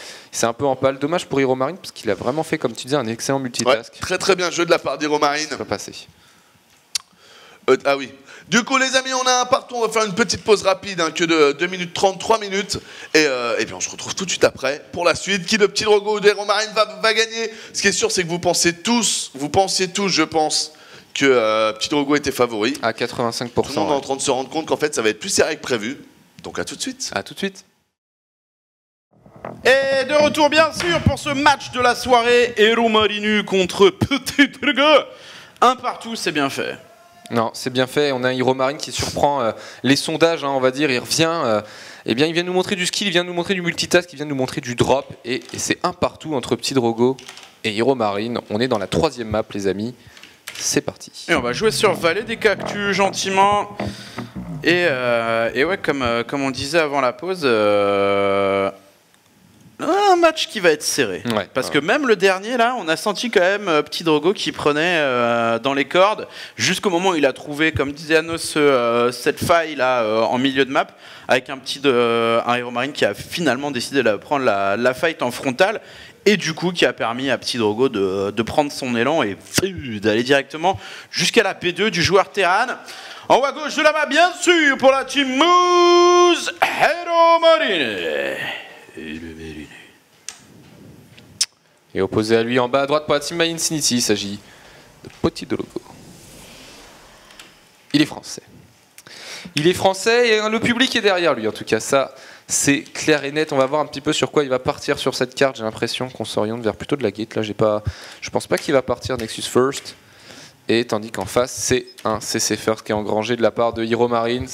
un peu en pâle. Dommage pour Hero Marine parce qu'il a vraiment fait, comme tu disais, un excellent multitask. Très très bien joué de la part d'Hero Marine. Ça va passer. Ah oui. Du coup, les amis, on a un partout. On va faire une petite pause rapide, hein, que de 2 minutes 30, 3 minutes. Et puis on se retrouve tout de suite après pour la suite. Qui, le petit Drogo d'Hero Marine, va gagner? Ce qui est sûr, c'est que vous pensiez tous, je pense, que petit Drogo était favori. À 85%. Tout le monde est en train de se rendre compte qu'en fait, ça va être plus serré que prévu. Donc à tout de suite. À tout de suite. Et de retour, bien sûr, pour ce match de la soirée. Hero Marine contre Petit Drogo. Un partout, c'est bien fait. Non, c'est bien fait. On a un Hero Marine qui surprend les sondages, hein, on va dire. Il revient. Eh bien, il vient nous montrer du skill, il vient nous montrer du multitask, il vient nous montrer du drop. Et c'est un partout entre Petit Drogo et Hero Marine. On est dans la 3e map, les amis. C'est parti. Et on va jouer sur Vallée des Cactus gentiment. Et ouais, comme on disait avant la pause, un match qui va être serré. Ouais, parce que même le dernier, là, on a senti quand même Petit Drogo qui prenait dans les cordes jusqu'au moment où il a trouvé, comme disait Anos, cette faille là en milieu de map avec un Hero Marine qui a finalement décidé de prendre la fight en frontal. Et du coup, qui a permis à Petit Drogo de prendre son élan et d'aller directement jusqu'à la P2 du joueur Terran. En haut à gauche de la map, bien sûr, pour la team Moose, Hero Marine. Et opposé à lui en bas à droite pour la team My Infinity, il s'agit de Petit Drogo. Il est français. Il est français et le public est derrière lui, en tout cas, ça c'est clair et net. On va voir un petit peu sur quoi il va partir sur cette carte. J'ai l'impression qu'on s'oriente vers plutôt de la gate. Là, je pense pas qu'il va partir Nexus First. Et tandis qu'en face, c'est un CC First qui est engrangé de la part de Hero Marines.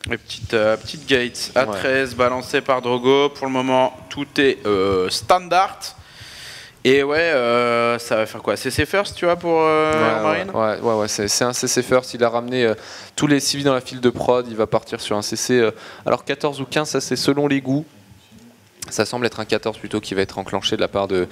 Les petites gates à 13 balancées par Drogo. Pour le moment, tout est standard. Et ouais, ça va faire quoi? CC First, tu vois, pour Marine? Ouais, c'est un CC First. Il a ramené tous les civils dans la file de prod. Il va partir sur un CC. Alors 14 ou 15, ça c'est selon les goûts. Ça semble être un 14 plutôt qui va être enclenché de la part de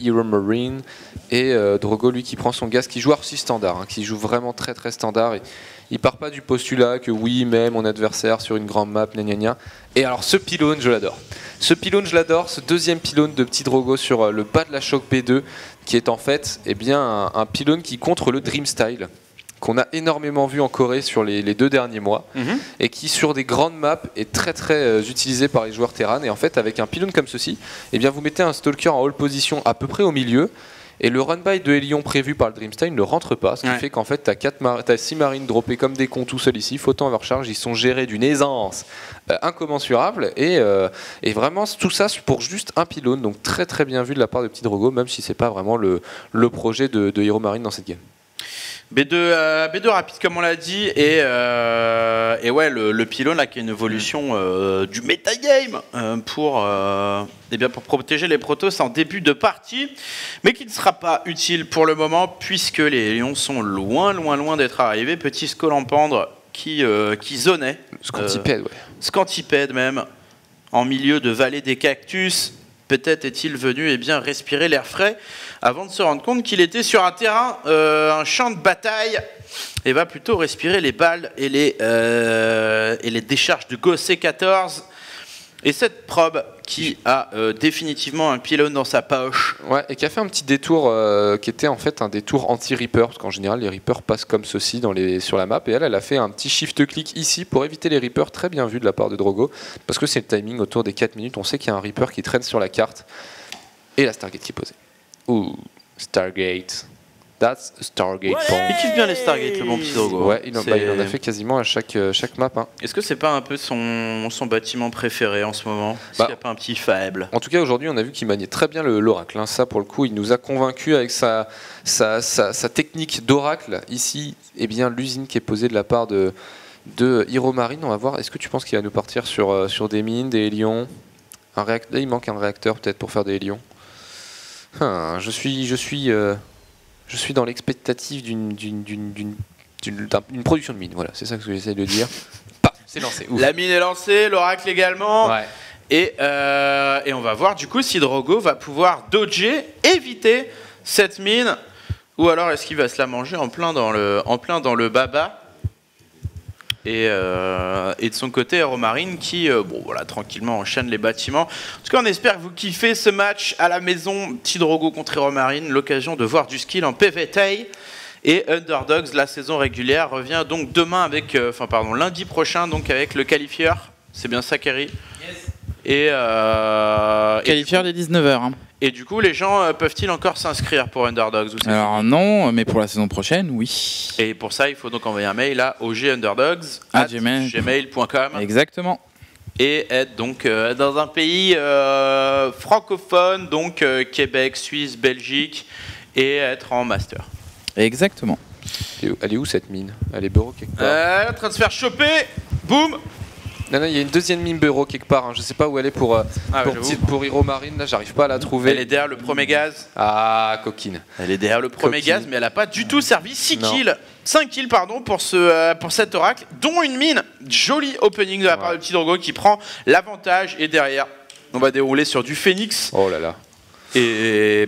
Hero Marine. Et Drogo, lui, qui prend son gaz, qui joue archi standard, hein, qui joue vraiment très très standard. Et il part pas du postulat que oui, mais mon adversaire sur une grande map, gna gna gna. Et alors ce pylône, je l'adore. Ce pylône, je l'adore. Ce deuxième pylône de Petit Drogo sur le bas de la choc B2, qui est en fait un pylône qui contre le Dream Style, qu'on a énormément vu en Corée sur les 2 derniers mois, et qui sur des grandes maps est très très utilisé par les joueurs Terran. Et en fait, avec un pylône comme ceci, eh bien, vous mettez un Stalker en hold position à peu près au milieu, et le run-by de Hélion prévu par le Dreamstein ne rentre pas, ce qui fait qu'en fait, t'as 6 marines droppées comme des cons tout seuls ici, flottant à leur charge. Ils sont gérés d'une aisance incommensurable, et vraiment tout ça pour juste un pylône. Donc très très bien vu de la part de Petit Drogo, même si c'est pas vraiment le projet de Hero Marine dans cette game. B2 rapide comme on l'a dit, et ouais, le pylône là qui est une évolution du metagame pour protéger les Protoss en début de partie, mais qui ne sera pas utile pour le moment puisque les Lions sont loin d'être arrivés. Petit Scolampendre qui zonait, Scantipède même, en milieu de vallée des cactus. Peut-être est-il venu respirer l'air frais avant de se rendre compte qu'il était sur un terrain, un champ de bataille, et va plutôt respirer les balles et les décharges de Go C14. Et cette probe qui a définitivement un pylône dans sa poche. Ouais, et qui a fait un petit détour qui était en fait un détour anti-Reaper, parce qu'en général les Reapers passent comme ceci sur la map, et elle a fait un petit shift-click ici pour éviter les Reapers, très bien vu de la part de Drogo, parce que c'est le timing autour des 4 minutes, on sait qu'il y a un Reaper qui traîne sur la carte, et la Stargate qui est posée. Ouh, Stargate. That's a Stargate point. Il kiffe bien les Stargate, le bon petit Drogo. Ouais, il en a fait quasiment à chaque map. Hein. Est-ce que c'est pas un peu son bâtiment préféré en ce moment? Est-ce qu'il n'y a pas un petit faible? En tout cas, aujourd'hui, on a vu qu'il maniait très bien l'oracle. Hein. Ça, pour le coup, il nous a convaincus avec sa technique d'oracle. Ici, eh bien, l'usine qui est posée de la part de Hero Marine. On va voir, est-ce que tu penses qu'il va nous partir sur des mines, des hélions? Là, il manque un réacteur peut-être pour faire des hélions. Je suis dans l'expectative d'une production de mine, voilà, c'est ça que j'essaie de dire. C'est lancé. Ouf. La mine est lancée, l'oracle également. Ouais. Et on va voir du coup si Drogo va pouvoir dodger, éviter cette mine, ou alors est-ce qu'il va se la manger en plein dans le baba. Et de son côté, Hero Marine qui, tranquillement enchaîne les bâtiments. En tout cas, on espère que vous kiffez ce match à la maison. Petit Drogo contre Hero Marine, l'occasion de voir du skill en PvT. Et Underdogs, la saison régulière, revient donc lundi prochain, donc avec le qualifieur. C'est bien ça, Kerry? Yes. Qualifieur des 19h. Hein. Et du coup, les gens peuvent-ils encore s'inscrire pour Underdogs? Alors non, mais pour la saison prochaine, oui. Et pour ça, il faut donc envoyer un mail à ogunderdogs@gmail.com. Exactement. Et être donc dans un pays francophone, donc Québec, Suisse, Belgique, et être en master. Exactement. Elle est où cette mine? Elle est bureau quelque part. En train de se faire choper. Boum. Non, il y a une deuxième mine bureau quelque part. Hein. Je sais pas où elle est pour Hero Marine. Là, j'arrive pas à la trouver. Elle est derrière le premier gaz. Ah, coquine. Elle est derrière le premier gaz, mais elle a pas du tout servi. 5 kills pour cet oracle, dont une mine. Joli opening de la part de petit Drogo qui prend l'avantage. Et derrière, on va dérouler sur du Phoenix. Oh là là. Et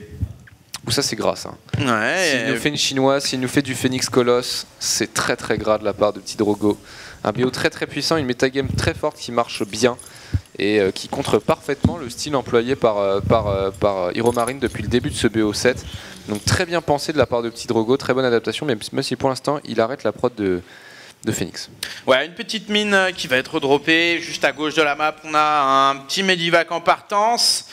ça, c'est gras, ça. Ouais. S'il nous fait une chinoise, s'il nous fait du Phoenix Colosse, c'est très très gras de la part de petit Drogo. Un BO très très puissant, une metagame très forte qui marche bien et qui contre parfaitement le style employé par Hero Marine depuis le début de ce BO7. Donc très bien pensé de la part de petit Drogo, très bonne adaptation, même si pour l'instant il arrête la prod de Phoenix. Ouais, une petite mine qui va être droppée juste à gauche de la map. On a un petit Medivac en partance.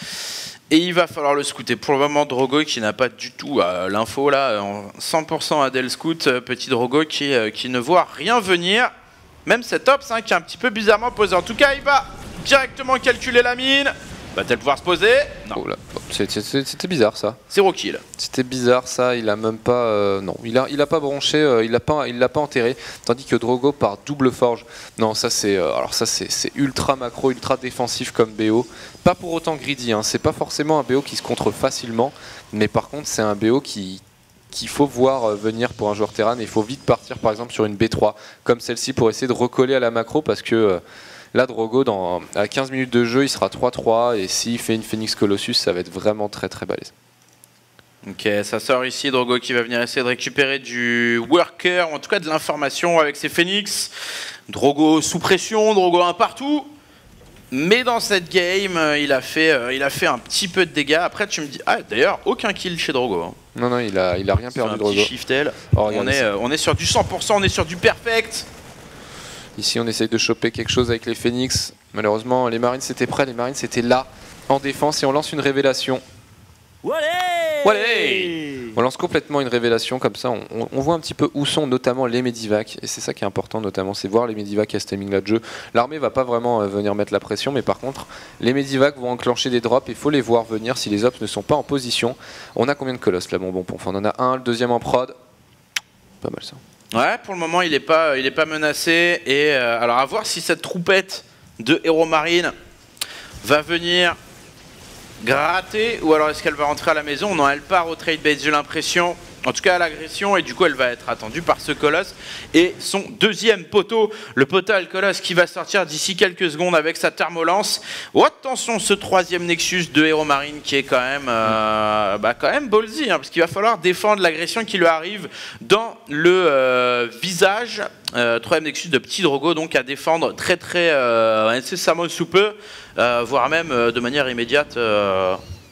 Et il va falloir le scouter. Pour le moment, Drogo qui n'a pas du tout l'info là, en 100% Adel Scout, petit Drogo qui ne voit rien venir. Même cet Ops qui est un petit peu bizarrement posé. En tout cas, il va directement calculer la mine. Va-t-elle pouvoir se poser? Non. Oh là. C'était bizarre ça. 0 kill. C'était bizarre ça, il a même pas... non, il a pas bronché, il l'a pas enterré. Tandis que Drogo par double forge. Non, ça c'est c'est ultra macro, ultra défensif comme BO. Pas pour autant greedy, hein. C'est pas forcément un BO qui se contre facilement. Mais par contre, c'est un BO qu'il faut voir venir pour un joueur Terran. Et il faut vite partir par exemple sur une B3 comme celle-ci pour essayer de recoller à la macro parce que... Là, Drogo, à 15 minutes de jeu, il sera 3-3 et s'il fait une Phoenix Colossus, ça va être vraiment très très balèze. Ok, ça sort ici, Drogo qui va venir essayer de récupérer du worker, ou en tout cas de l'information avec ses Phoenix. Drogo sous pression, Drogo un partout. Mais dans cette game, il a fait un petit peu de dégâts. Après, tu me dis, d'ailleurs, aucun kill chez Drogo. Hein. Non, il a rien perdu, Drogo. Un petit shiftel. On est sur du 100%, on est sur du perfect. Ici, on essaye de choper quelque chose avec les Phoenix. Malheureusement, les Marines c'était prêt, les Marines c'était là, en défense, et on lance une révélation. Wallay! On lance complètement une révélation, comme ça, on voit un petit peu où sont notamment les Medivacs, et c'est ça qui est important notamment, c'est voir les Medivacs à ce timing-là de jeu. L'armée va pas vraiment venir mettre la pression, mais par contre, les Medivacs vont enclencher des drops, et il faut les voir venir si les ops ne sont pas en position. On a combien de colosses là, bon, on en a un, le deuxième en prod. Pas mal ça. Ouais, pour le moment, il est pas menacé. Et alors, à voir si cette troupette de Hero Marine va venir gratter ou alors est-ce qu'elle va rentrer à la maison. Non, elle part au trade base, j'ai l'impression. En tout cas, l'agression, et du coup, elle va être attendue par ce colosse et son deuxième poteau, le Potal Colosse qui va sortir d'ici quelques secondes avec sa thermolance. Oh, attention, ce troisième Nexus de Hero Marine qui est quand même ballsy, parce qu'il va falloir défendre l'agression qui lui arrive dans le visage. Troisième Nexus de Petit Drogo, donc à défendre très incessamment sous peu, voire même de manière immédiate.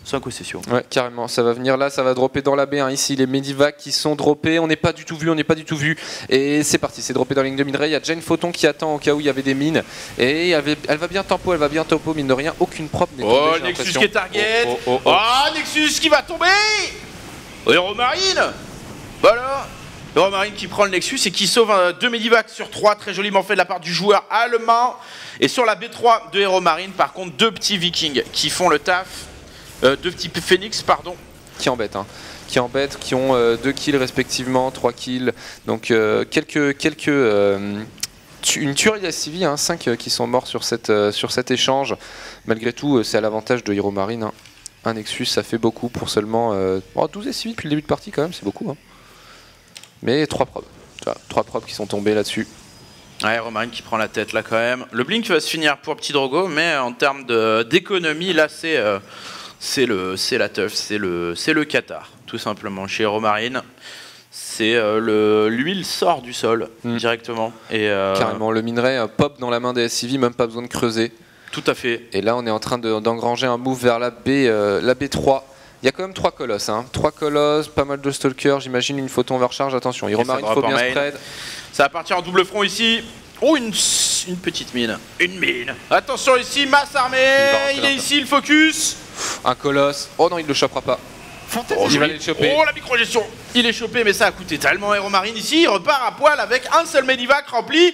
Sans concession. Ouais, carrément, ça va venir là, ça va dropper dans la B1. Ici, les Medivacs qui sont droppés, on n'est pas du tout vu. Et c'est parti, c'est droppé dans la ligne de minerai. Il y a Jane Photon qui attend au cas où il y avait des mines. Et elle va bien tempo, mine de rien. Aucune prop n'est tombée. Oh, Nexus qui est target. Oh, Nexus qui va tomber. Hero Marine. Voilà. Hero Marine qui prend le Nexus et qui sauve 2 Medivacs sur 3, très joliment fait de la part du joueur allemand. Et sur la B3 de Hero Marine, par contre, 2 petits Vikings qui font le taf. 2 petits Phoenix, pardon. Qui embêtent, qui ont 2 kills respectivement, 3 kills. Donc une tuerie d'SCV, 5 qui sont morts sur cet échange. Malgré tout, c'est à l'avantage de Hero Marine. Un Nexus, ça fait beaucoup pour seulement 12 SCV depuis le début de partie quand même, c'est beaucoup. Mais 3 probes. 3 probes qui sont tombés là-dessus. Ouais, Hero Marine qui prend la tête là quand même. Le blink va se finir pour Petit Drogo, mais en termes d'économie, là c'est la teuf, c'est le Qatar, tout simplement. Chez Hero Marine, c'est l'huile sort du sol directement. Et carrément, le minerai pop dans la main des SCV, même pas besoin de creuser. Tout à fait. Et là, on est en train d'engranger un move vers la B3. Il y a quand même 3 colosses, 3 colosses, pas mal de stalkers, j'imagine une photon overcharge. Attention, Hero Marine, faut bien spread. Ça va partir en double front ici. Oh, une petite mine. Une mine. Attention ici, masse armée. Il est ici, le focus. Un colosse. Oh non, il ne le chopera pas. Il va aller le choper. Oh, la micro-gestion. Il est chopé, mais ça a coûté tellement Hero Marine ici. Il repart à poil avec un seul Medivac rempli.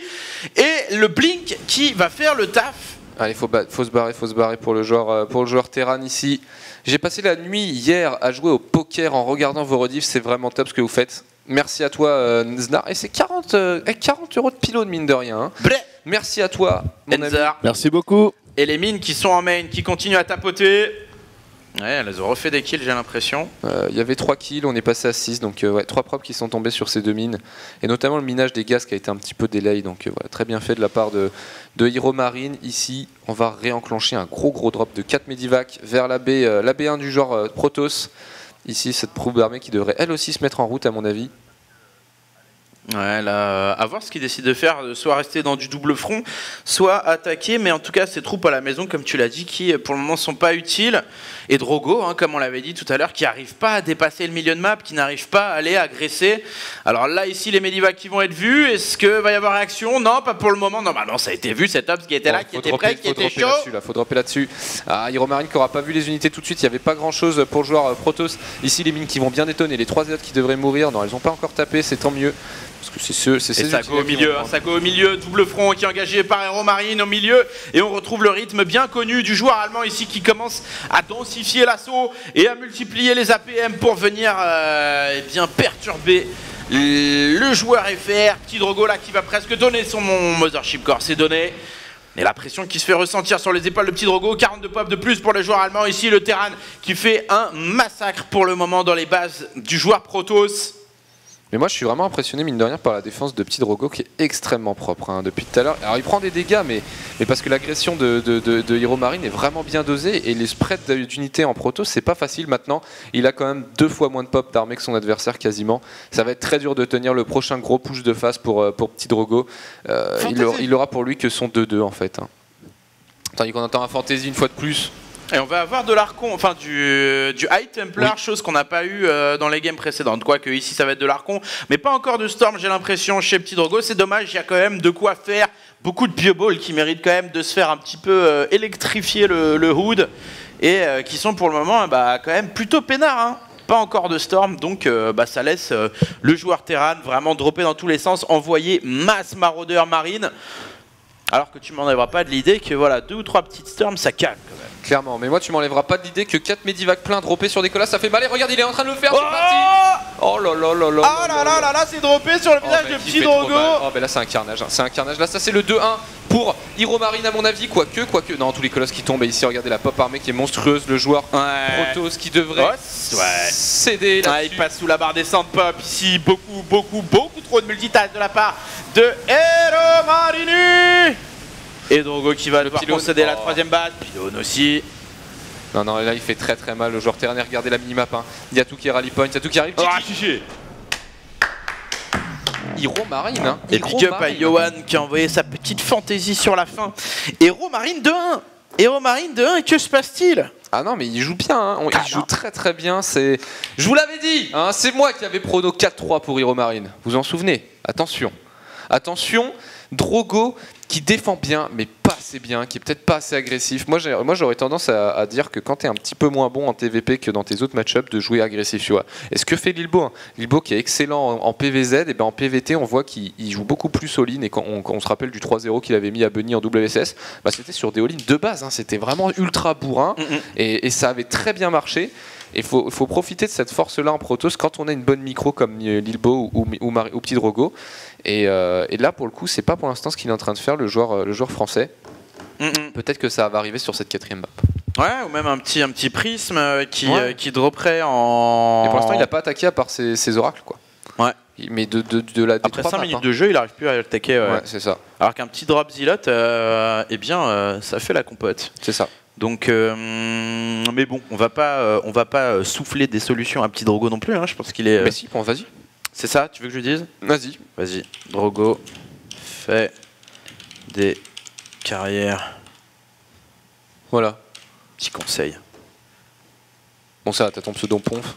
Et le blink qui va faire le taf. Allez, faut se barrer pour le joueur Terran ici. J'ai passé la nuit hier à jouer au poker en regardant vos rediffs. C'est vraiment top ce que vous faites. Merci à toi, Nznar. Et c'est 40 € de pylône, mine de rien. Merci à toi, mon ami. Merci beaucoup. Et les mines qui sont en main, qui continuent à tapoter. Ouais, elles ont refait des kills, j'ai l'impression. Il y avait 3 kills, on est passé à 6. Donc, 3 probes qui sont tombés sur ces 2 mines. Et notamment le minage des gaz qui a été un petit peu delay. Donc, voilà, très bien fait de la part de Hero Marine. Ici, on va réenclencher un gros drop de 4 Medivac vers la B1 du genre Protoss. Ici, cette probe armée qui devrait elle aussi se mettre en route, à mon avis. Ouais, là, à voir ce qu'ils décident de faire, soit rester dans du double front, soit attaquer, mais en tout cas ces troupes à la maison, comme tu l'as dit, qui pour le moment sont pas utiles, et Drogo, comme on l'avait dit tout à l'heure, qui n'arrive pas à dépasser le milieu de map, qui n'arrive pas à aller agresser. Alors là, ici, les Medivacs qui vont être vus, est-ce que va y avoir réaction? Non, pas pour le moment, normalement ça a été vu, cet Ops qui était là, qui était prêt, qui était chaud. Faut dropper là-dessus. Hero Marine qui n'aura pas vu les unités tout de suite, il n'y avait pas grand-chose pour le joueur Protoss. Ici, les mines qui vont bien détonner, les 3 autres qui devraient mourir, non, elles n'ont pas encore tapé, c'est tant mieux. Parce que c'est Sako au milieu, Sako au milieu, double front qui est engagé par Hero Marine au milieu, et on retrouve le rythme bien connu du joueur allemand ici qui commence à densifier l'assaut et à multiplier les APM pour venir bien perturber le joueur FR. Petit Drogo là qui va presque donner son Mothership Core, c'est donné. Et la pression qui se fait ressentir sur les épaules de Petit Drogo, 42 pop de plus pour le joueur allemand ici, le Terran qui fait un massacre pour le moment dans les bases du joueur Protoss. Mais moi je suis vraiment impressionné mine de rien par la défense de Petit Drogo qui est extrêmement propre depuis tout à l'heure. Alors il prend des dégâts mais parce que l'agression de Hero Marine est vraiment bien dosée et les spreads d'unités en proto c'est pas facile maintenant. Il a quand même 2 fois moins de pop d'armée que son adversaire quasiment. Ça va être très dur de tenir le prochain gros push de face pour Petit Drogo. Il aura pour lui que son 2-2 en fait. Tandis qu'on entend un fantasy une fois de plus. Et on va avoir de l'Archon, enfin du High Templar, oui. Chose qu'on n'a pas eu dans les games précédentes. Quoique ici ça va être de l'Archon, mais pas encore de Storm, j'ai l'impression, chez Petit Drogo. C'est dommage, il y a quand même de quoi faire. Beaucoup de bioballs qui méritent quand même de se faire un petit peu électrifier le hood. Et qui sont pour le moment quand même plutôt peinards. Pas encore de Storm, donc ça laisse le joueur Terran vraiment dropper dans tous les sens, envoyer masse maraudeur marine. Alors que tu m'enlèveras pas de l'idée que voilà, 2 ou 3 petites Storms, ça calme quand même. Clairement, mais moi tu m'enlèveras pas de l'idée que 4 Medivac pleins droppés sur des colosses, ça fait mal. Et regarde, il est en train de le faire, c'est parti. Oh là là là là. Ah là là là là, c'est droppé sur le visage de Petit Drogo. Oh ben là c'est un carnage, c'est un carnage. Là ça c'est le 2-1 pour Hero Marine à mon avis, quoique. Non, tous les colosses qui tombent et ici regardez la pop armée qui est monstrueuse, le joueur Protoss qui devrait céder là. Il passe sous la barre des centres pop ici, beaucoup trop de multitâches de la part de Hero Marine. Et Drogo qui va devoir concéder la troisième base, Pylone aussi. Non, là il fait très mal le joueur ternaire, regardez la minimap, hein. Yatou qui rally point, Yatou qui arrive. Hero Marine, hein. Et big up à Yohan qui a envoyé sa petite fantaisie sur la fin. Hero Marine 2-1. Hero Marine 2-1, et que se passe-t-il? Ah non mais il joue bien, hein. Il joue très bien, je vous l'avais dit, hein, c'est moi qui avais prono 4-3 pour Hero Marine, vous en souvenez? Attention, Drogo qui défend bien mais pas assez bien, qui est peut-être pas assez agressif. Moi j'aurais tendance à dire que quand tu es un petit peu moins bon en TVP que dans tes autres match-ups, de jouer agressif, tu vois. Et ce que fait Lilbo, hein. Lilbo qui est excellent en PVZ, et ben en PVT on voit qu'il joue beaucoup plus all-in, et quand on se rappelle du 3-0 qu'il avait mis à Bunny en WSS, bah, c'était sur des all-in de base, hein. C'était vraiment ultra bourrin, et ça avait très bien marché. Il faut profiter de cette force-là en Protoss quand on a une bonne micro comme Lilbo ou Petit Drogo. Et là, pour le coup, c'est pas pour l'instant ce qu'il est en train de faire, le joueur français. Peut-être que ça va arriver sur cette 4e map. Ouais, ou même un petit prisme qui dropperait en... Et pour l'instant, il n'a pas attaqué à part ses oracles, quoi. Ouais. Mais après 5 minutes de jeu, il n'arrive plus à attaquer. Ouais, c'est ça. Alors qu'un petit drop Zealot, eh bien, ça fait la compote. C'est ça. Donc, mais bon, on va pas souffler des solutions à Petit Drogo non plus. Hein. Je pense qu'il est. Mais si, bon, vas-y. C'est ça, tu veux que je le dise? Vas-y. Drogo fait des carrières. Voilà. Petit conseil. Bon, ça, t'as ton pseudo Ponf.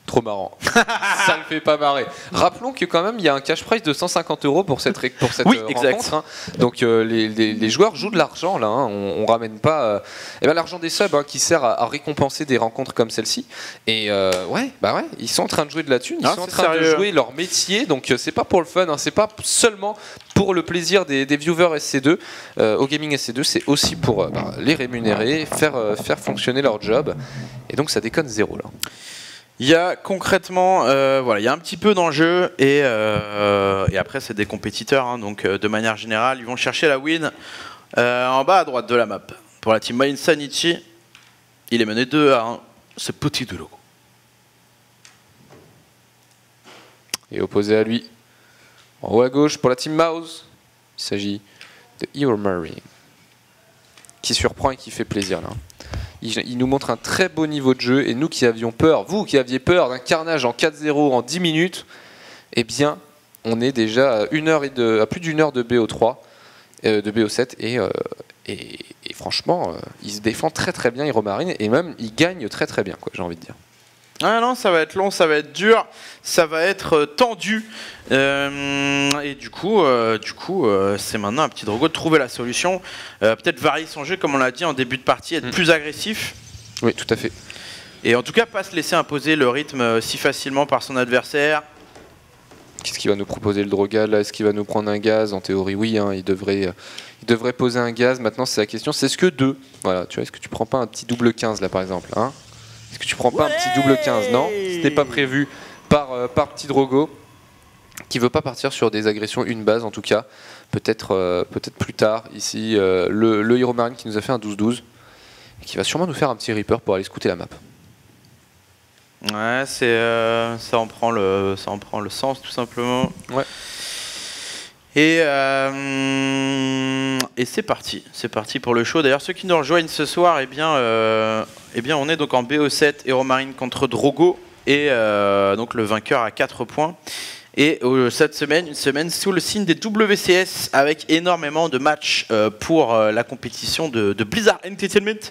Trop marrant. Ça le fait pas marrer. Rappelons que quand même il y a un cash prize de 150 € pour cette rencontre. Hein. Donc les joueurs jouent de l'argent là. Hein. On ramène pas l'argent des subs, hein, qui sert à récompenser des rencontres comme celle-ci. Et ils sont en train de jouer de la thune. Ils sont en train de jouer leur métier. Donc c'est pas pour le fun. Hein. C'est pas seulement pour le plaisir des viewers SC2 au gaming SC2. C'est aussi pour les rémunérer, faire fonctionner leur job. Et donc ça déconne zéro là. Il y a concrètement, il y a un petit peu d'enjeu et après c'est des compétiteurs, hein, donc de manière générale ils vont chercher la win en bas à droite de la map. Pour la team Insanity, il est mené 2-1, ce Petit Drogo. Et opposé à lui, en haut à gauche pour la team Mouse, il s'agit de Hero Marine, qui surprend et qui fait plaisir là. Il nous montre un très beau niveau de jeu, et nous qui avions peur, vous qui aviez peur d'un carnage en 4-0 en 10 minutes, eh bien on est déjà à plus d'1 heure de BO3, de BO7, et franchement il se défend très bien Hero Marine, et même il gagne très bien, quoi, j'ai envie de dire. Ah non, ça va être long, ça va être dur, ça va être tendu. Et du coup, c'est maintenant à Petit Drogo de trouver la solution. Peut-être varier son jeu, comme on l'a dit en début de partie, être plus agressif. Oui, tout à fait. Et en tout cas, pas se laisser imposer le rythme si facilement par son adversaire. Qu'est-ce qu'il va nous proposer le Drogal là? Est-ce qu'il va nous prendre un gaz? En théorie, oui, hein, il devrait poser un gaz. Maintenant, c'est la question, c'est ce que 2. Voilà, tu vois, est-ce que tu prends pas un petit double 15 là, par exemple, hein? Est-ce que tu prends pas un petit double 15? Non, c'était pas prévu par Petit Drogo, qui veut pas partir sur des agressions une base en tout cas. Peut-être plus tard ici le Hero Marine qui nous a fait un 12-12 et qui va sûrement nous faire un petit Reaper pour aller scouter la map. Ouais, ça en prend le sens tout simplement. Ouais. Et c'est parti pour le show. D'ailleurs, ceux qui nous rejoignent ce soir, eh bien, on est donc en BO7, Hero Marine contre Drogo, et donc le vainqueur à 4 points. Et cette semaine, une semaine sous le signe des WCS, avec énormément de matchs pour la compétition de Blizzard Entertainment.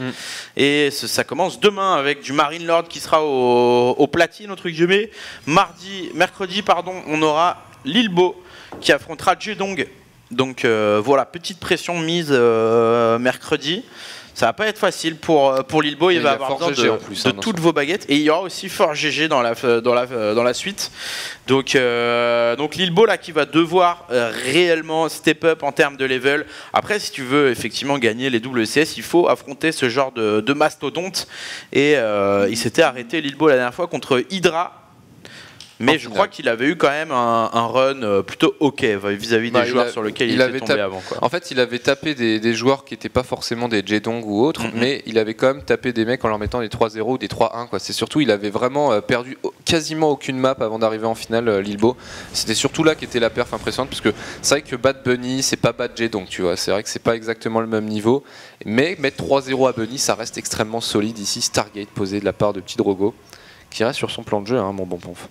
Et ça commence demain avec du Marine Lord qui sera au platine, entre guillemets. Mercredi, on aura Lilbo qui affrontera Jedong. Donc voilà, petite pression mise mercredi. Ça va pas être facile pour Lilbo, il va avoir besoin de toutes vos baguettes. Et il y aura aussi Fort GG dans la suite. Donc Lilbo là qui va devoir réellement step up en termes de level. Après, si tu veux effectivement gagner les WCS, il faut affronter ce genre de mastodonte. Et il s'était arrêté Lilbo la dernière fois contre Hydra. Mais je crois qu'il avait eu quand même un run plutôt ok vis-à-vis des joueurs sur lesquels il était tombé avant. Quoi. En fait, il avait tapé des joueurs qui n'étaient pas forcément des Jedong ou autres, mais il avait quand même tapé des mecs en leur mettant des 3-0 ou des 3-1. C'est surtout, il avait vraiment perdu quasiment aucune map avant d'arriver en finale, Lilbo. C'était surtout là qu'était la perf impressionnante, parce que c'est vrai que Bad Bunny, c'est pas Bad Jedong, tu vois. C'est vrai que c'est pas exactement le même niveau, mais mettre 3-0 à Bunny, ça reste extrêmement solide ici. Stargate posé de la part de Petit Drogo, qui reste sur son plan de jeu, hein, mon bon ponf.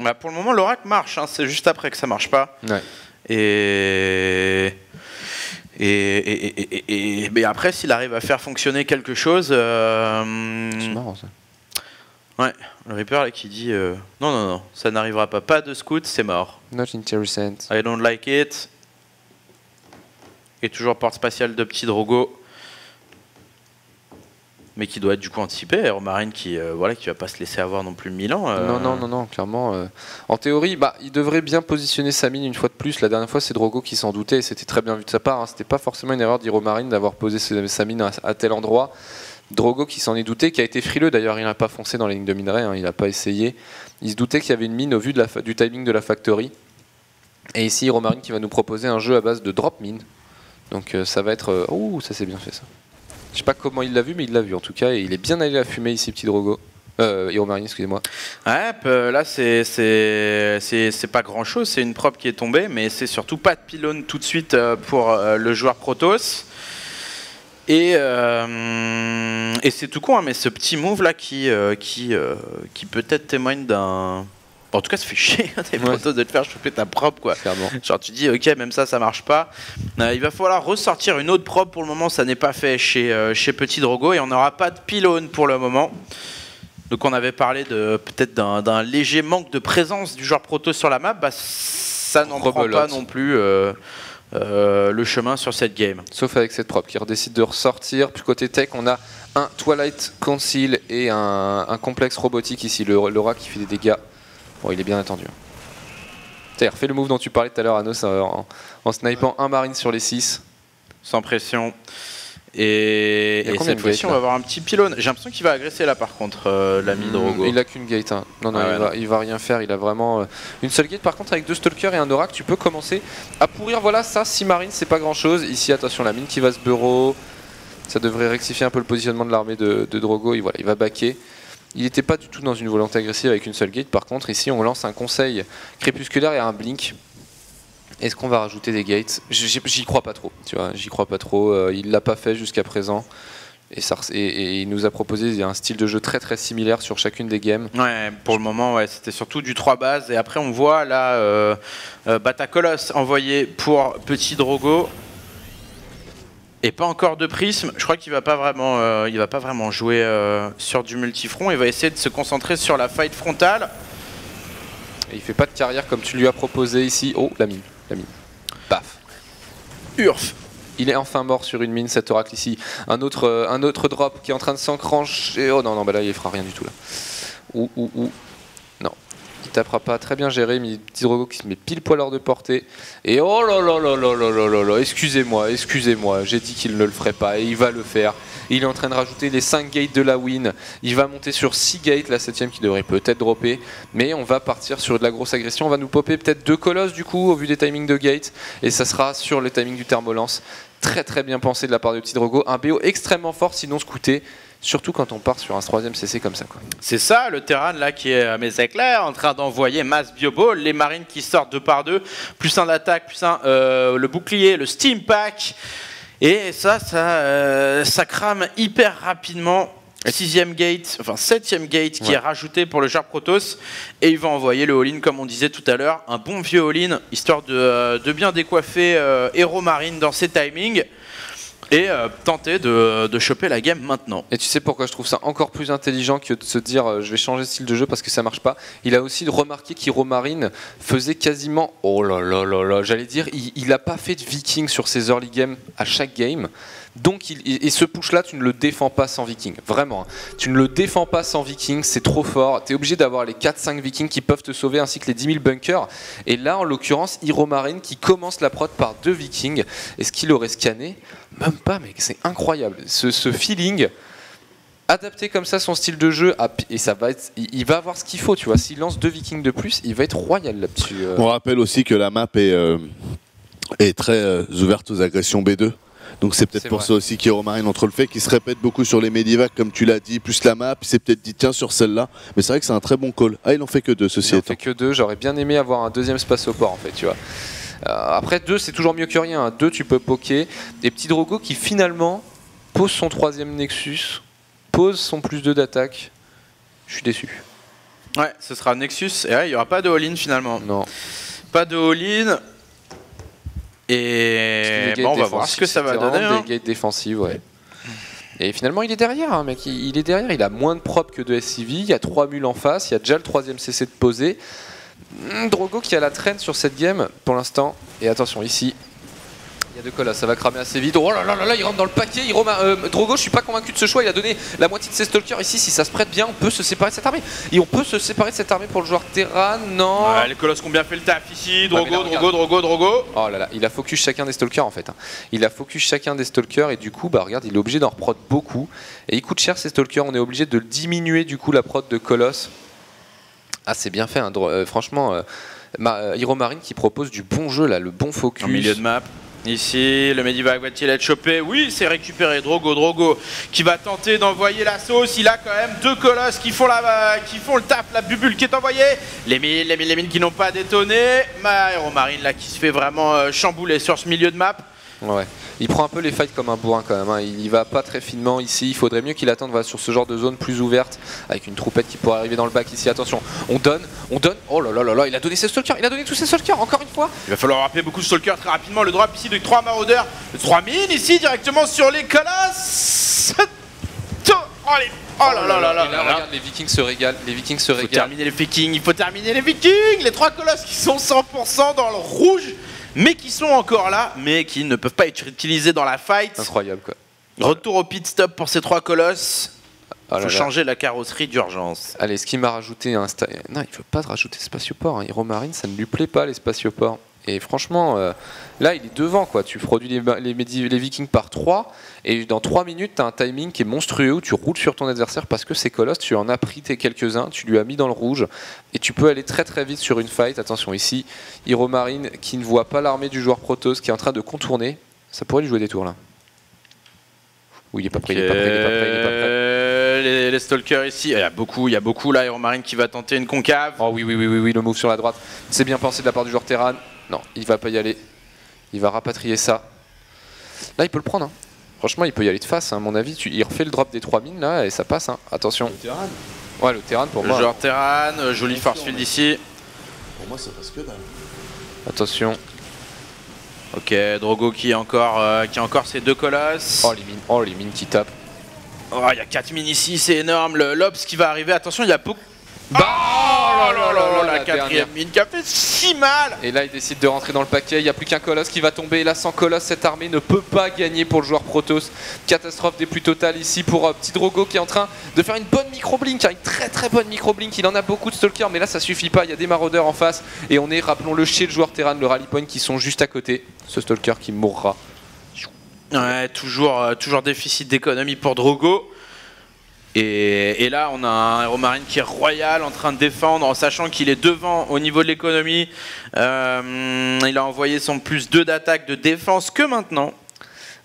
Bah pour le moment, l'Oracle marche, hein, c'est juste après que ça marche pas. Ouais. Mais après, s'il arrive à faire fonctionner quelque chose. C'est marrant ça. Ouais, le Reaper là qui dit non, ça n'arrivera pas. Pas de scout, c'est mort. Not interessant. I don't like it. Et toujours porte spatiale de Petit Drogo. Mais qui doit être du coup anticipé. Aeromarine qui va pas se laisser avoir non plus 1000 ans. Non, clairement. En théorie, il devrait bien positionner sa mine une fois de plus. La dernière fois, c'est Drogo qui s'en doutait et c'était très bien vu de sa part. Hein. C'était pas forcément une erreur d'Aeromarine d'avoir posé sa mine à tel endroit. Drogo qui s'en est douté, qui a été frileux d'ailleurs, il n'a pas foncé dans les lignes de minerai, hein, il n'a pas essayé. Il se doutait qu'il y avait une mine au vu du timing de la factory. Et ici, Aeromarine qui va nous proposer un jeu à base de drop mine. Donc ça va être... ça c'est bien fait ça. Je sais pas comment il l'a vu, mais il l'a vu en tout cas, et il est bien allé à fumer ici, Petit Drogo. Aeromarine, excusez-moi. Ouais, là c'est pas grand chose, c'est une prop qui est tombée, mais c'est surtout pas de pylône tout de suite pour le joueur Protoss. Et c'est tout con, hein, mais ce petit move là qui peut-être témoigne d'un... Bon, en tout cas, ça fait chier des Protoss de te faire choper ta prop, quoi. Clairement. Genre, tu dis, ok, même ça marche pas. Il va falloir ressortir une autre prop. Pour le moment, ça n'est pas fait chez Petit Drogo et on n'aura pas de pylône pour le moment. Donc, on avait parlé peut-être d'un léger manque de présence du joueur Protoss sur la map. Ça n'en prend pas non plus le chemin sur cette game. Sauf avec cette prop qui décide de ressortir. Puis côté tech, on a un Twilight Council et un complexe robotique ici. L'aura qui fait des dégâts. Bon, il est bien attendu. T'as refait le move dont tu parlais tout à l'heure, Anos, en snipant un marine sur les 6. Sans pression. Et cette fois-ci, on va avoir un petit pylône. J'ai l'impression qu'il va agresser là, par contre, l'ami Drogo. Il a qu'une gate. Hein. Non, il va rien faire. Il a vraiment une seule gate. Par contre, avec 2 stalkers et un oracle, tu peux commencer à pourrir. Voilà, ça, 6 marines, c'est pas grand-chose. Ici, attention, la mine qui va se burrow. Ça devrait rectifier un peu le positionnement de l'armée de Drogo. Il va backer. Il n'était pas du tout dans une volonté agressive avec une seule gate. Par contre, ici, on lance un conseil crépusculaire et un blink. Est-ce qu'on va rajouter des gates? J'y crois pas trop. Tu vois, j'y crois pas trop. Il l'a pas fait jusqu'à présent. Et il nous a proposé un style de jeu très très similaire sur chacune des games. Ouais, pour le moment, ouais, c'était surtout du 3 bases. Et après, on voit là Batacolos envoyé pour Petit Drogo. Et pas encore de prisme. Je crois qu'il va pas vraiment jouer sur du multifront. Il va essayer de se concentrer sur la fight frontale. Et il fait pas de carrière comme tu lui as proposé ici. Oh, la mine. Paf. Urf. Il est enfin mort sur une mine, cet oracle ici. Un autre drop qui est en train de s'encrancher. Oh non, là il fera rien du tout là. Non. Il tapera pas, très bien géré, mais Petit Drogo qui se met pile poil hors de portée. Et oh là, excusez-moi, j'ai dit qu'il ne le ferait pas et il va le faire. Il est en train de rajouter les 5 gates de la win. Il va monter sur 6 gates, la 7ème qui devrait peut-être dropper. Mais on va partir sur de la grosse agression. On va nous popper peut-être 2 colosses du coup, au vu des timings de gate. Et ça sera sur le timing du thermolance. Très très bien pensé de la part de Petit Drogo. Un BO extrêmement fort, sinon scouté. Surtout quand on part sur un 3ème CC comme ça, quoi. C'est ça, le terrain là qui est à mes éclairs, en train d'envoyer masse bioball, les marines qui sortent 2 par 2, plus un d'attaque, plus le bouclier, le steam pack. Et ça crame hyper rapidement. 6ème gate, enfin 7ème gate qui est rajouté pour le joueur Protoss. Et il va envoyer le all-in, comme on disait tout à l'heure, un bon vieux all-in, histoire de bien décoiffer Aeromarine dans ses timings. Et tenter de choper la game maintenant. Et tu sais pourquoi je trouve ça encore plus intelligent que de se dire je vais changer de style de jeu parce que ça marche pas. Il a aussi remarqué qu'Aeromarine faisait quasiment, j'allais dire, il a pas fait de viking sur ses early games à chaque game. Donc ce push là tu ne le défends pas sans viking, vraiment, tu ne le défends pas sans viking, c'est trop fort, tu es obligé d'avoir les 4-5 vikings qui peuvent te sauver ainsi que les 10 000 bunkers. Et là en l'occurrence Aeromarine qui commence la prod par 2 vikings. Est-ce qu'il aurait scanné? Même pas mec, c'est incroyable, ce feeling adapter comme ça son style de jeu, et ça va être, il va avoir ce qu'il faut, tu vois. S'il lance 2 Vikings de plus, il va être royal là-dessus. On rappelle aussi que la map est très ouverte aux agressions B2. Donc c'est peut-être pour vrai. ça aussi qu'Hero Marine, entre le fait qu'il se répète beaucoup sur les Medivacs, comme tu l'as dit, plus la map, il s'est peut-être dit tiens sur celle-là. Mais c'est vrai que c'est un très bon call. Ah, il en fait que 2, ceci Il en étant. fait que 2, j'aurais bien aimé avoir un deuxième spatioport en fait, tu vois. Après 2 c'est toujours mieux que rien, 2 tu peux poker. Et petit Drogo qui finalement pose son 3ème Nexus, pose son +2 d'attaque. Je suis déçu. Ouais, ce sera Nexus. Et ouais, il n'y aura pas de all-in finalement. Non. Pas de all-in. Et bon, on va voir ce que ça va donner. Hein. Des gates défensives, ouais. Et finalement, il est derrière, hein, mec. Il est derrière. Il a moins de prop que de SCV. Il y a 3 mules en face. Il y a déjà le 3ème CC de poser. Drogo qui a la traîne sur cette game pour l'instant. Et attention, ici, il y a 2 colosses. Ça va cramer assez vite. Oh là là là là, il rentre dans le paquet. Drogo, je suis pas convaincu de ce choix. Il a donné la moitié de ses stalkers ici. Si ça se prête bien, on peut se séparer de cette armée. Et on peut se séparer de cette armée pour le joueur Terran. Non. Ouais, les colosses qui ont bien fait le taf ici. Ouais, Drogo. Oh là là, il a focus chacun des stalkers en fait. Hein. Il a focus chacun des stalkers et du coup, bah regarde, il est obligé d'en reprod beaucoup. Et il coûte cher ces stalkers, on est obligé de diminuer du coup la prod de Colosse. Ah, c'est bien fait, hein. Franchement, Hero Marine qui propose du bon jeu là, le bon focus. En milieu de map. Ici, le Medivac va-t-il être chopé? Oui, c'est récupéré. Drogo qui va tenter d'envoyer la sauce. Il a quand même 2 colosses qui font le taf. La bubule qui est envoyée. Les mines qui n'ont pas détonné. Hero Marine là qui se fait vraiment chambouler sur ce milieu de map. Ouais. Il prend un peu les fights comme un bourrin quand même, hein. Il y va pas très finement ici, il faudrait mieux qu'il attende voilà, sur ce genre de zone plus ouverte, avec une troupette qui pourrait arriver dans le bac ici, attention, on donne, oh là là là là, il a donné ses stalkers, il a donné tous ses stalkers, encore une fois. Il va falloir rappeler beaucoup de stalkers très rapidement, le drop ici de 3 maraudeurs, 3 mines ici directement sur les colosses. Oh là là là là. Et là, regarde, les Vikings se régalent, Il faut terminer les Vikings, les 3 colosses qui sont 100% dans le rouge. Mais qui sont encore là, mais qui ne peuvent pas être utilisés dans la fight. Incroyable quoi. Retour au pit stop pour ces 3 colosses. Oh faut changer la carrosserie d'urgence. Allez, ce qui m'a rajouté un... Non, il veut pas rajouter spatioports, hein. Hero Marine, ça ne lui plaît pas les spatioports. Et franchement, là il est devant quoi. Tu produis les Vikings par 3 et dans 3 minutes tu as un timing qui est monstrueux où tu roules sur ton adversaire parce que c'est colosse, tu en as pris tes quelques-uns, tu lui as mis dans le rouge et tu peux aller très très vite sur une fight. Attention ici, Hero Marine qui ne voit pas l'armée du joueur Protoss qui est en train de contourner. Ça pourrait lui jouer des tours là. Oui, il est pas prêt, il est pas prêt. Les stalkers ici, il y a beaucoup là, Hero Marine qui va tenter une concave. Oh oui, le move sur la droite. C'est bien pensé de la part du joueur Terran. Non, il va pas y aller. Il va rapatrier ça. Là, il peut le prendre. Hein. Franchement, il peut y aller de face. Hein. À mon avis, il refait le drop des 3 mines là et ça passe. Hein. Attention. Le Terran. Ouais, le Terran pour moi. Le joueur Terran, joli force field ici. Pour moi, ça passe que dalle. Attention. Ok, Drogo qui a encore ses 2 colosses. Oh, les mines qui tapent. Oh, il y a 4 mines ici, c'est énorme. Le Lobs qui va arriver. Attention, il y a beaucoup. La 4ème mine qui a fait si mal. Et là il décide de rentrer dans le paquet, il n'y a plus qu'un colosse qui va tomber. Et là sans colosse cette armée ne peut pas gagner pour le joueur Protoss. Catastrophe des plus totales ici pour petit Drogo qui est en train de faire une bonne micro-blink, une très très bonne micro-blink. Il en a beaucoup de stalkers mais là ça suffit pas, il y a des maraudeurs en face. Et on est, rappelons-le, chez le joueur Terran, le rally point qui sont juste à côté. Ce stalker qui mourra. Ouais, toujours déficit d'économie pour Drogo. Et là, on a un Hero Marine qui est royal, en train de défendre, en sachant qu'il est devant au niveau de l'économie. Il a envoyé son +2 d'attaque, de défense que maintenant.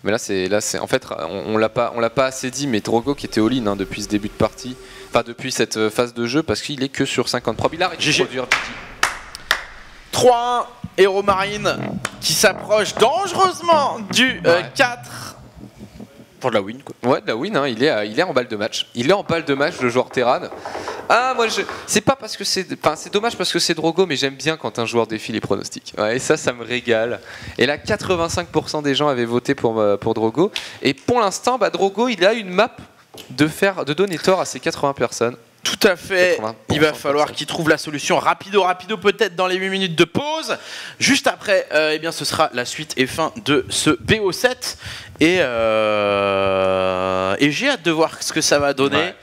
Mais là, c'est en fait, on l'a pas assez dit, mais Drogo qui était all-in hein, depuis ce début de partie, enfin depuis cette phase de jeu, parce qu'il est que sur 50 prop. Il a réussi à produire 3-1, Hero Marine qui s'approche dangereusement du 4. Pour de la win quoi. Ouais, de la win, hein. Il est en balle de match. Il est en balle de match, le joueur Terran. Ah, moi, c'est pas parce que c'est dommage parce que c'est Drogo, mais j'aime bien quand un joueur défie les pronostics. Ouais, et ça me régale. Et là, 85% des gens avaient voté pour Drogo. Et pour l'instant, bah, Drogo, il a une map de donner tort à ces 80 personnes. Tout à fait, il va falloir qu'il trouve la solution rapido peut-être dans les 8 minutes de pause. Juste après, eh bien, ce sera la suite et fin de ce BO7. Et j'ai hâte de voir ce que ça va donner. Ouais.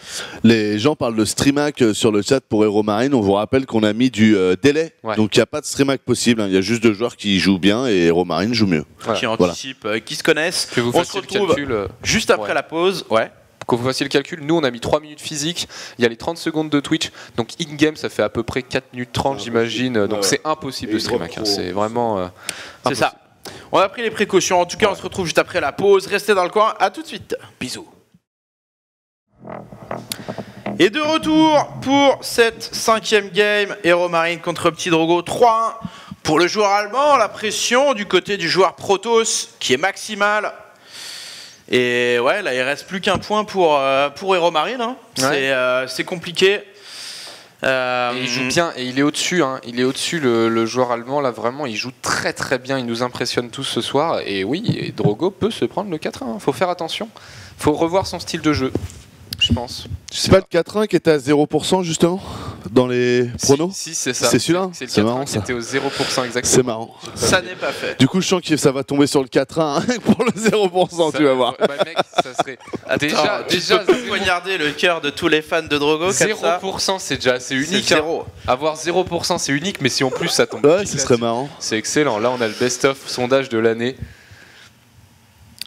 Les gens parlent de streamac sur le chat pour Hero Marine. On vous rappelle qu'on a mis du délai. Ouais. Donc il n'y a pas de streamac possible. Hein. Il y a juste 2 joueurs qui jouent bien et Hero Marine joue mieux. Voilà. Qui anticipent, qui se connaissent. Que vous on se retrouve calcul, juste après la pause. Ouais. que vous fassiez le calcul, nous on a mis 3 minutes physique, il y a les 30 secondes de Twitch, donc in-game ça fait à peu près 4 minutes 30 j'imagine, donc c'est impossible de streamer, c'est vraiment... c'est ça. On a pris les précautions, en tout cas on se retrouve juste après la pause, restez dans le coin, à tout de suite. Bisous. Et de retour pour cette 5e game, Aeromarine contre Petit Drogo 3-1. Pour le joueur allemand, la pression du côté du joueur Protoss qui est maximale. Et ouais, là il reste plus qu'un point pour Aeromarine. Hein. Ouais. C'est compliqué. Et il joue bien et il est au-dessus. Hein. Il est au-dessus le joueur allemand là vraiment. Il joue très très bien. Il nous impressionne tous ce soir. Et oui, et Drogo peut se prendre le 4-1. Hein. Faut faire attention. Faut revoir son style de jeu. Je pense. C'est pas le 4-1 qui était à 0% justement dans les pronos? Si c'est ça. C'est celui-là. C'est le 4-1 marrant, qui ça. était au 0% exactement. C'est marrant. Ça n'est pas fait. Du coup, je sens que ça va tomber sur le 4-1 pour le 0%, ça, tu vas voir. Bah mec, ça serait déjà tu peux poignarder le cœur de tous les fans de Drogo. 0%, c'est déjà assez unique. C'est hein. Avoir 0%, c'est unique, mais si en plus ça tombe. Ouais, ce serait marrant. C'est excellent. Là, on a le best-of sondage de l'année.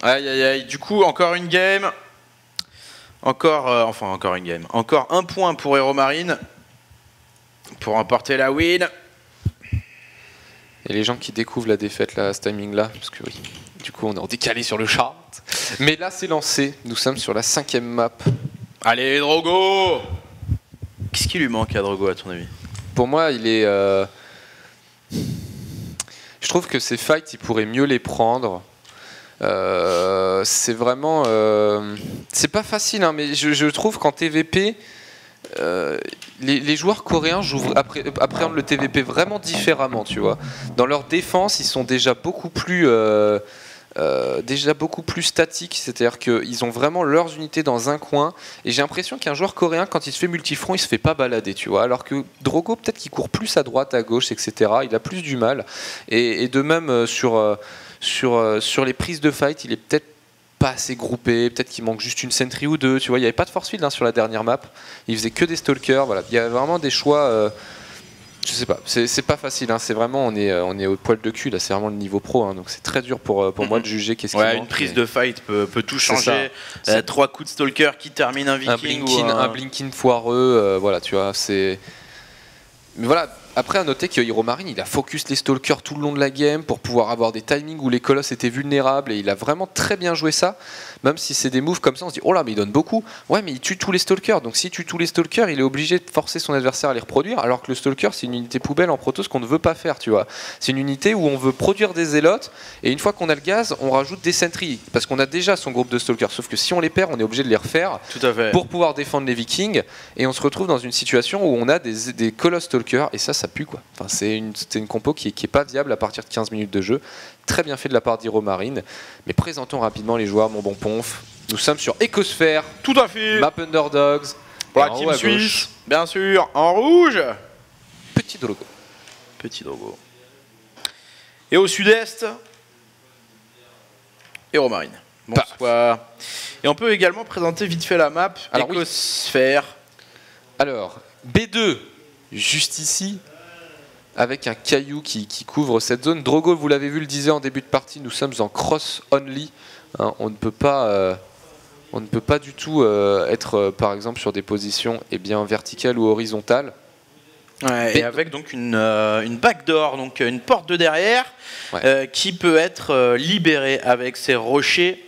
Aïe aïe aïe. Du coup, encore une game. Encore une game. Encore un point pour Aeromarine pour remporter la win. Et les gens qui découvrent la défaite là, à ce timing-là, parce que oui, du coup on est en décalé sur le chart. Mais là c'est lancé, nous sommes sur la 5e map. Allez Drogo! Qu'est-ce qui lui manque à Drogo à ton avis? Pour moi il est... Je trouve que ces fights il pourrait mieux les prendre. C'est vraiment... c'est pas facile, hein, mais je trouve qu'en TVP... les joueurs coréens appréhendent le TVP vraiment différemment, tu vois. Dans leur défense, ils sont déjà beaucoup plus statiques, c'est-à-dire qu'ils ont vraiment leurs unités dans un coin. Et j'ai l'impression qu'un joueur coréen, quand il se fait multifront, il se fait pas balader, tu vois. Alors que Drogo, peut-être qu'il court plus à droite, à gauche, etc. Il a plus du mal. Et de même sur les prises de fight, il est peut-être pas assez groupé, peut-être qu'il manque juste une sentry ou deux, tu vois, il n'y avait pas de force field hein, sur la dernière map, il faisait que des stalkers, voilà, il y a vraiment des choix, je sais pas, c'est pas facile, hein, c'est vraiment, on est au poil de cul, là, c'est vraiment le niveau pro, hein, donc c'est très dur pour moi de juger qu'est-ce qui manque. Une prise de fight peut tout changer, 3 coups de stalker qui terminent un viking un blinking foireux, voilà, tu vois, c'est... Mais voilà, après à noter que Aeromarine il a focus les stalkers tout le long de la game pour pouvoir avoir des timings où les colosses étaient vulnérables et il a vraiment très bien joué ça, même si c'est des moves comme ça on se dit oh là mais il donne beaucoup, ouais mais il tue tous les stalkers, donc s'il tue tous les stalkers il est obligé de forcer son adversaire à les reproduire, alors que le stalker c'est une unité poubelle en Protoss qu'on ne veut pas faire, tu vois, c'est une unité où on veut produire des zélotes et une fois qu'on a le gaz on rajoute des sentries parce qu'on a déjà son groupe de stalkers, sauf que si on les perd on est obligé de les refaire pour pouvoir défendre les vikings et on se retrouve dans une situation où on a des colosses stalkers et ça pue quoi. Enfin, c'est une compo qui est pas viable à partir de 15 minutes de jeu. Très bien fait de la part d'Aeromarine. Mais présentons rapidement les joueurs, mon bon Ponf. Nous sommes sur Ecosphère. Tout à fait. Map Underdogs. Pour la team suisse, bien sûr. En rouge. Petit Drogo. Petit Drogo. Et au sud-est, Aeromarine. Bonsoir. Et on peut également présenter vite fait la map. Alors, Ecosphère. Alors, B2, juste ici. Avec un caillou qui couvre cette zone. Drogo, vous l'avez vu, le disait en début de partie, nous sommes en cross only. Hein, on ne peut pas du tout être, par exemple, sur des positions verticales ou horizontales. Ouais, et avec donc une backdoor, donc une porte de derrière, qui peut être libérée avec ces rochers.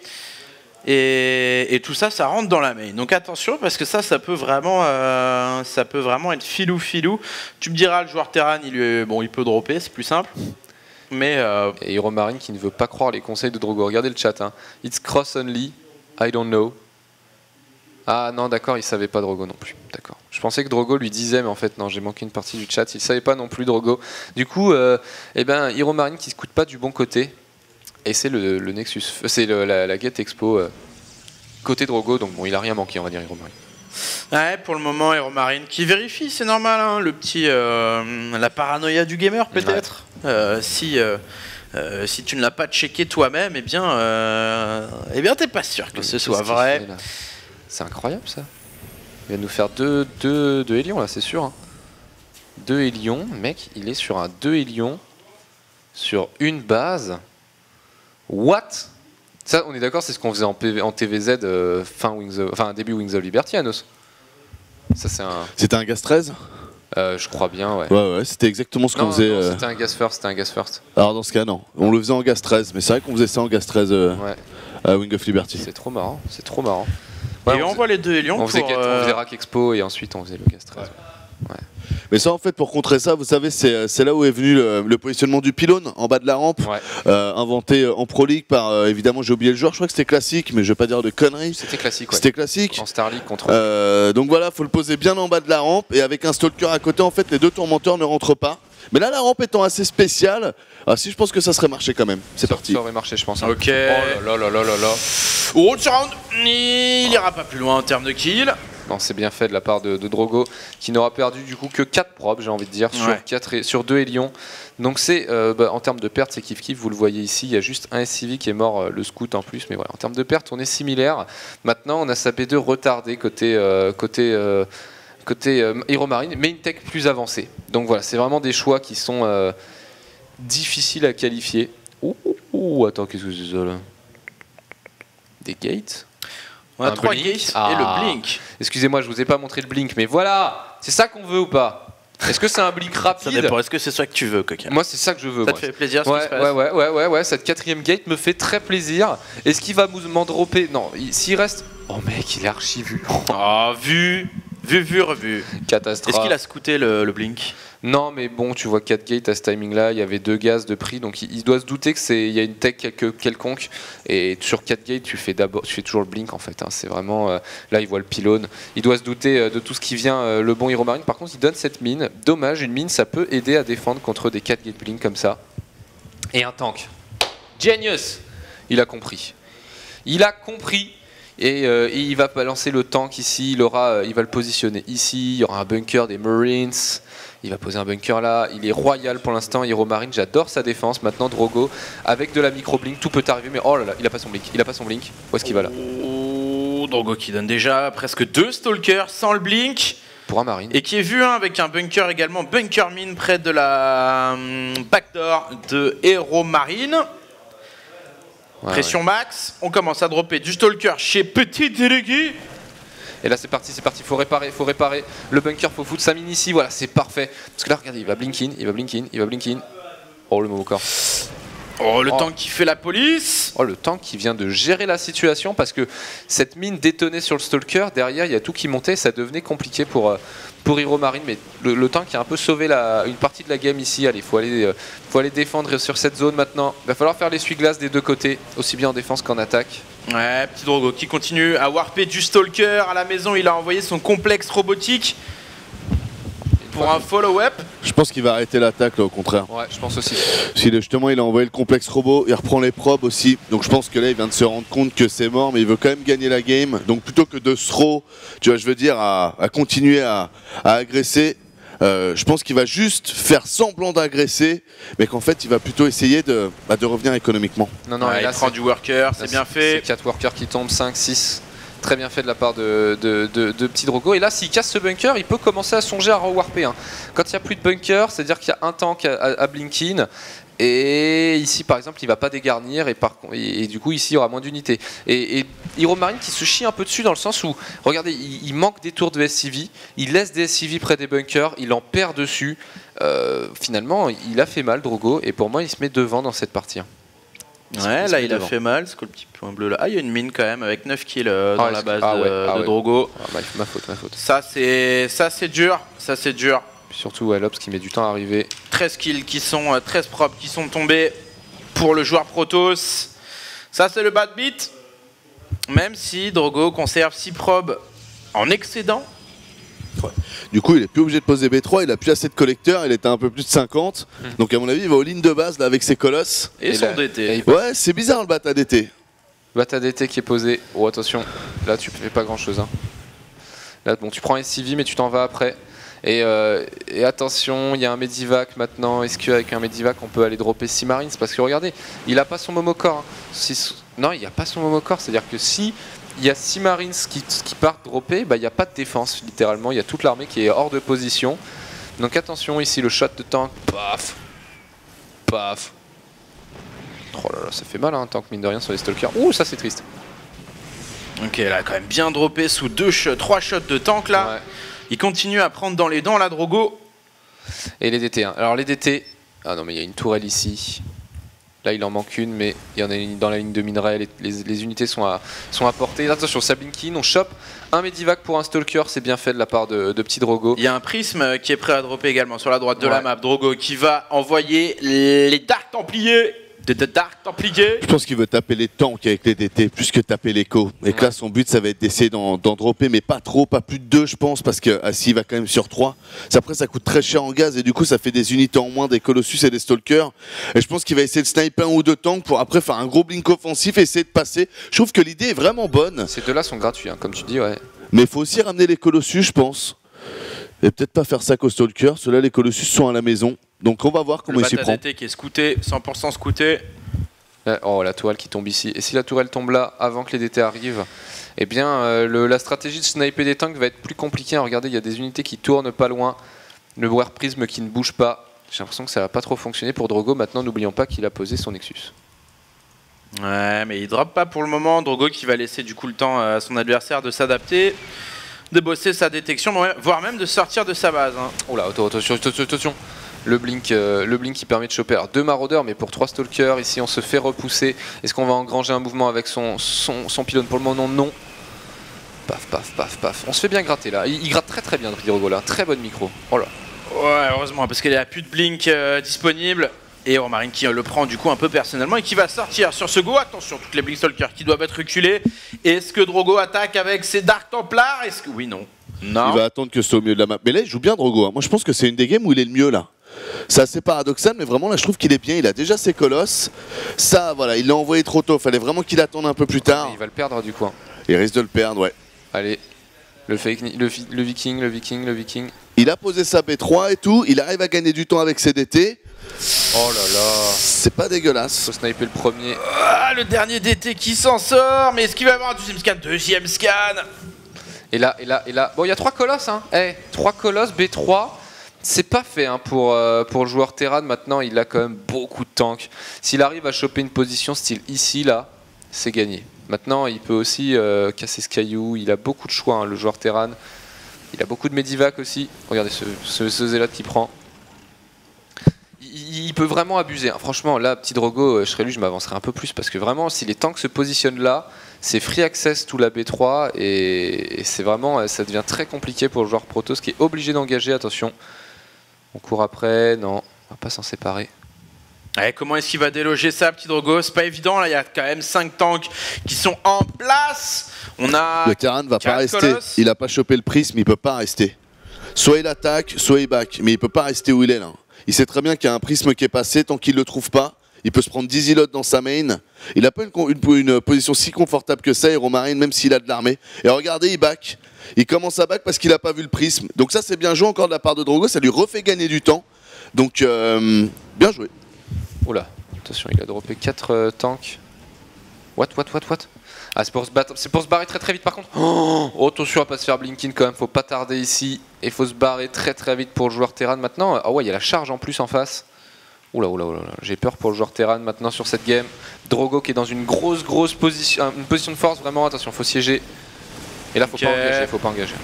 Et tout ça, ça rentre dans la main. Donc attention, parce que ça peut vraiment être filou. Tu me diras, le joueur Terran, il peut dropper, c'est plus simple. Mais et Aeromarine qui ne veut pas croire les conseils de Drogo. Regardez le chat. Hein. It's cross only. I don't know. Ah non, d'accord, il savait pas Drogo non plus. D'accord. Je pensais que Drogo lui disait, mais en fait non, j'ai manqué une partie du chat. Il savait pas non plus Drogo. Du coup, Aeromarine qui se coûte pas du bon côté. Et c'est le Nexus, c'est la Get Expo côté Drogo, donc bon, il a rien manqué, on va dire, Aeromarine. Ouais, pour le moment, Aeromarine qui vérifie, c'est normal, hein, le petit, la paranoïa du gamer peut-être. Ouais. Si tu ne l'as pas checké toi-même, eh bien, t'es pas sûr que ce soit vrai. C'est incroyable ça. Il va nous faire deux Hélions là, c'est sûr. Hein. 2 Hélions, mec, il est sur un 2 Hélions sur une base. What? Ça, on est d'accord, c'est ce qu'on faisait en TVZ début Wings of Liberty, Anos. Ça, c'est un. C'était un Gas 13 ? Je crois bien, ouais. Ouais, c'était exactement ce qu'on faisait. Non, c'était un Gas First. Alors dans ce cas, non. On le faisait en Gas 13, mais c'est vrai qu'on faisait ça en Gas 13 à Wing of Liberty. C'est trop marrant. Et on voit les deux Hélions. On faisait Rack Expo et ensuite on faisait le Gas 13. Ouais. Mais ça, en fait, pour contrer ça, vous savez, c'est là où est venu le positionnement du pylône, en bas de la rampe, inventé en Pro League par, évidemment, j'ai oublié le joueur, je crois que c'était classique, mais je vais pas dire de conneries. C'était classique, ouais. C'était classique. En Star League contre. Donc voilà, faut le poser bien en bas de la rampe, et avec un stalker à côté, en fait, les deux tourmenteurs ne rentrent pas. Mais là, la rampe étant assez spéciale, si je pense que ça serait marché quand même. C'est parti. Ça aurait marché, je pense. Ok. Oh là là. Road round, il ira pas plus loin en termes de kill. Non, c'est bien fait de la part de Drogo, qui n'aura perdu du coup que 4 probes, j'ai envie de dire, sur 2 Hélions. Donc c'est, en termes de pertes, c'est kiff-kiff, vous le voyez ici, il y a juste un SCV qui est mort, le scout en plus, mais voilà, en termes de pertes, on est similaire. Maintenant, on a sa B2 retardée côté Hero Marine, mais une tech plus avancée. Donc voilà, c'est vraiment des choix qui sont difficiles à qualifier. Attends, qu'est-ce que c'est ça là? Des gates? On a Un 3 blink. gates Ah. et le blink. Excusez-moi, je vous ai pas montré le blink, mais voilà, c'est ça qu'on veut ou pas? Est-ce que c'est un blink Ça rapide? dépend, est-ce que c'est ça que tu veux, Coquin? Moi, c'est ça que je veux. Ça moi. te fait plaisir ce qui se passe? Ouais, cette 4ème gate me fait très plaisir. Est-ce qu'il va m'en dropper? Non, s'il reste. Oh mec, il est archi vu. Ah, vu, revu. Catastrophe. Est-ce qu'il a scouté le blink? Non, mais bon, tu vois 4 gates à ce timing-là, il y avait 2 gaz de prix, donc il doit se douter qu'il y a une tech quelconque. Et sur 4 gates, tu fais toujours le blink en fait. Hein. C'est vraiment là, il voit le pylône. Il doit se douter de tout ce qui vient, le bon Hero Marine. Par contre, il donne cette mine. Dommage, une mine, ça peut aider à défendre contre des 4 gates blink comme ça. Et un tank. Genius. Il a compris. Et il va balancer le tank ici. Il va le positionner ici. Il y aura un bunker des Marines. Il va poser un bunker là, il est royal pour l'instant, Hero Marine, j'adore sa défense. Maintenant Drogo, avec de la micro-blink, tout peut arriver, mais oh là là, il a pas son blink, Où est-ce qu'il va là? Drogo qui donne déjà presque 2 stalkers sans le blink. Pour un Marine. Et qui est vu avec un bunker également, bunker mine près de la backdoor de Hero Marine. Pression max, on commence à dropper du stalker chez Petit Délégué. Et là c'est parti, faut réparer. Le bunker, faut foutre sa mine ici, voilà, c'est parfait. Parce que là, regardez, il va blink in. Oh, le mauvais corps. Oh, le tank qui fait la police. Oh, le tank qui vient de gérer la situation parce que cette mine détonnait sur le stalker, derrière il y a tout qui montait, ça devenait compliqué pour Hero Marine, mais le tank a un peu sauvé une partie de la game ici. Allez, faut aller défendre sur cette zone maintenant. Il va falloir faire l'essuie-glace des deux côtés, aussi bien en défense qu'en attaque. Ouais, petit Drogo qui continue à warper du stalker à la maison, il a envoyé son complexe robotique pour un follow-up. Je pense qu'il va arrêter l'attaque là, au contraire. Ouais, je pense aussi. Si justement il a envoyé le complexe robot, il reprend les probes aussi. Donc je pense que là il vient de se rendre compte que c'est mort, mais il veut quand même gagner la game. Donc plutôt que de throw, tu vois, je veux dire, à continuer à agresser, je pense qu'il va juste faire semblant d'agresser, mais qu'en fait il va plutôt essayer de revenir économiquement. Non, Ouais, et là, il prend du worker, c'est bien fait. C'est 4 workers qui tombent, 5, 6. Très bien fait de la part de Petit Drogo. Et là, s'il casse ce bunker, il peut commencer à songer à rewarper. Hein. Quand il n'y a plus de bunker, c'est-à-dire qu'il y a un tank à blink-in. Et ici, par exemple, il va pas dégarnir. Et du coup, ici, il y aura moins d'unités. Et Hero Marine qui se chie un peu dessus dans le sens où, regardez, il manque des tours de SCV. Il laisse des SCV près des bunkers. Il en perd dessus. Finalement, il a fait mal, Drogo. Et pour moi, il se met devant dans cette partie. Ouais, là il a fait mal, c'est quoi le petit point bleu là? Ah, il y a une mine quand même avec 9 kills dans la base de Drogo. Ma faute. Ça c'est dur, Surtout Lops qui met du temps à arriver. 13 kills qui sont 13 probes qui sont tombés pour le joueur Protoss. Ça c'est le bad beat. Même si Drogo conserve 6 probes en excédent. Ouais. Du coup, il est plus obligé de poser B3, il a plus assez de collecteurs, il était un peu plus de 50. Donc à mon avis, il va aux lignes de base là, avec ses colosses. Et son DT. Ouais, c'est bizarre le bata DT. Bata DT qui est posé. Oh, attention, là tu fais pas grand chose. Hein. Là, bon, tu prends un SCV, mais tu t'en vas après. Et attention, il y a un Medivac maintenant. Est-ce qu'avec un Medivac, on peut aller dropper 6 Marines? Parce que regardez, il a pas son Momocore. Hein. Non, il n'y a pas son Momocore. C'est-à-dire que si il y a 6 Marines qui partent dropper, bah, il n'y a pas de défense, littéralement. Il y a toute l'armée qui est hors de position. Donc attention, ici, le shot de tank. Paf. Oh là là, ça fait mal hein, un tank mine de rien sur les stalkers. Ouh, ça c'est triste. Ok, là quand même bien droppé sous 3 shots de tank là. Ouais. Il continue à prendre dans les dents là, Drogo. Et les DT. Hein. Alors les DT. Ah non, mais il y a une tourelle ici. Là, il en manque une, mais il y en a une dans la ligne de minerai. Les unités sont à portée. Attention, ça Blinkin, on chope un Medivac pour un Stalker. C'est bien fait de la part de petit Drogo. Il y a un prisme qui est prêt à dropper également sur la droite de la Ouais. map. Drogo qui va envoyer les Dark Templiers. De Dark Templiers. Je pense qu'il veut taper les tanks avec les DT plus que taper l'écho. Et que là, son but, ça va être d'essayer d'en dropper, mais pas trop, pas plus de 2, je pense, parce que s'il va quand même sur 3. Après, ça coûte très cher en gaz et du coup, ça fait des unités en moins, des Colossus et des Stalkers. Et je pense qu'il va essayer de sniper un ou deux tanks pour après faire un gros blink offensif et essayer de passer. Je trouve que l'idée est vraiment bonne. Ces deux-là sont gratuits, hein, comme tu dis, ouais. Mais il faut aussi ramener les Colossus, je pense. Et peut-être pas faire ça qu'aux Stalkers. Ceux-là, les Colossus sont à la maison. Donc on va voir comment Le il s'y prend. Bata DT qui est scouté, 100% scouté. Oh, la tourelle qui tombe ici. Et si la tourelle tombe là, avant que les DT arrivent, eh bien, la stratégie de sniper des tanks va être plus compliquée. Regardez, il y a des unités qui tournent pas loin. Le War Prism qui ne bouge pas. J'ai l'impression que ça va pas trop fonctionner pour Drogo. Maintenant, n'oublions pas qu'il a posé son Nexus. Ouais, mais il drop pas pour le moment. Drogo qui va laisser du coup le temps à son adversaire de s'adapter, de bosser sa détection, voire même de sortir de sa base. Hein. Oh là, attention. Le blink qui permet de choper 2 maraudeurs, mais pour 3 stalkers. Ici, on se fait repousser. Est-ce qu'on va engranger un mouvement avec son pylône? Pour le moment, non. Paf. On se fait bien gratter là. Il gratte très bien, Drogo là. Très bonne micro. Oh là. Ouais, heureusement, parce qu'il n'y a plus de blink disponible. Et Euromarine qui le prend du coup un peu personnellement et qui va sortir sur ce go. Attention, toutes les Blink Stalkers qui doivent être reculés. Est-ce que Drogo attaque avec ses Dark Templars? Est-ce que... Oui, non. Non. Il va attendre que ce soit au milieu de la map. Mais là, il joue bien Drogo. Hein. Moi, je pense que c'est une des games où il est le mieux là. C'est assez paradoxal, mais vraiment là, je trouve qu'il est bien. Il a déjà ses colosses. Ça, voilà, il l'a envoyé trop tôt. Fallait vraiment qu'il attende un peu plus tard. Il va le perdre du coup. Hein. Il risque de le perdre, ouais. Allez. Le Viking. Il a posé sa B3 et tout. Il arrive à gagner du temps avec ses DT. Oh là là. C'est pas dégueulasse. Faut sniper le premier. Ah, le dernier DT qui s'en sort. Mais est-ce qu'il va y avoir un deuxième scan? Et là. Bon, il y a 3 colosses, hein. 3 colosses, B3. C'est pas fait hein, pour le joueur Terran. Maintenant, il a quand même beaucoup de tanks. S'il arrive à choper une position style ici, là, c'est gagné. Maintenant, il peut aussi casser ce caillou. Il a beaucoup de choix, hein, le joueur Terran. Il a beaucoup de Medivac aussi. Regardez ce zélote qui prend. Il peut vraiment abuser. Hein. Franchement, là, petit Drogo, je serais lui, je m'avancerais un peu plus. Parce que vraiment, si les tanks se positionnent là, c'est free access tout la B3. Et c'est vraiment, ça devient très compliqué pour le joueur Protoss qui est obligé d'engager. Attention. On court après. Non, on va pas s'en séparer. Ouais, comment est-ce qu'il va déloger ça, petit Drogo? C'est pas évident. Là, il y a quand même 5 tanks qui sont en place. On a. Le Terran va pas rester. colosses. Il a pas chopé le prisme, il peut pas rester. Soit il attaque, soit il back. Mais il peut pas rester où il est là. Il sait très bien qu'il y a un prisme qui est passé. Tant qu'il le trouve pas, il peut se prendre 10 îlots dans sa main. Il a pas une position si confortable que ça, Héromarine, même s'il a de l'armée. Et regardez, il back. Il commence à back parce qu'il a pas vu le prisme. Donc ça, c'est bien joué encore de la part de Drogo. Ça lui refait gagner du temps. Donc, bien joué. Oula, attention, il a droppé 4 tanks. What? Ah, c'est pour se barrer très vite par contre. Oh, attention à pas se faire blinkin quand même, faut pas tarder ici. Et faut se barrer très vite pour le joueur Terran maintenant. Ah ouais, il y a la charge en plus en face. Oula, j'ai peur pour le joueur Terran maintenant sur cette game. Drogo qui est dans une grosse position, une position de force vraiment, attention, faut siéger. Et là, faut pas engager.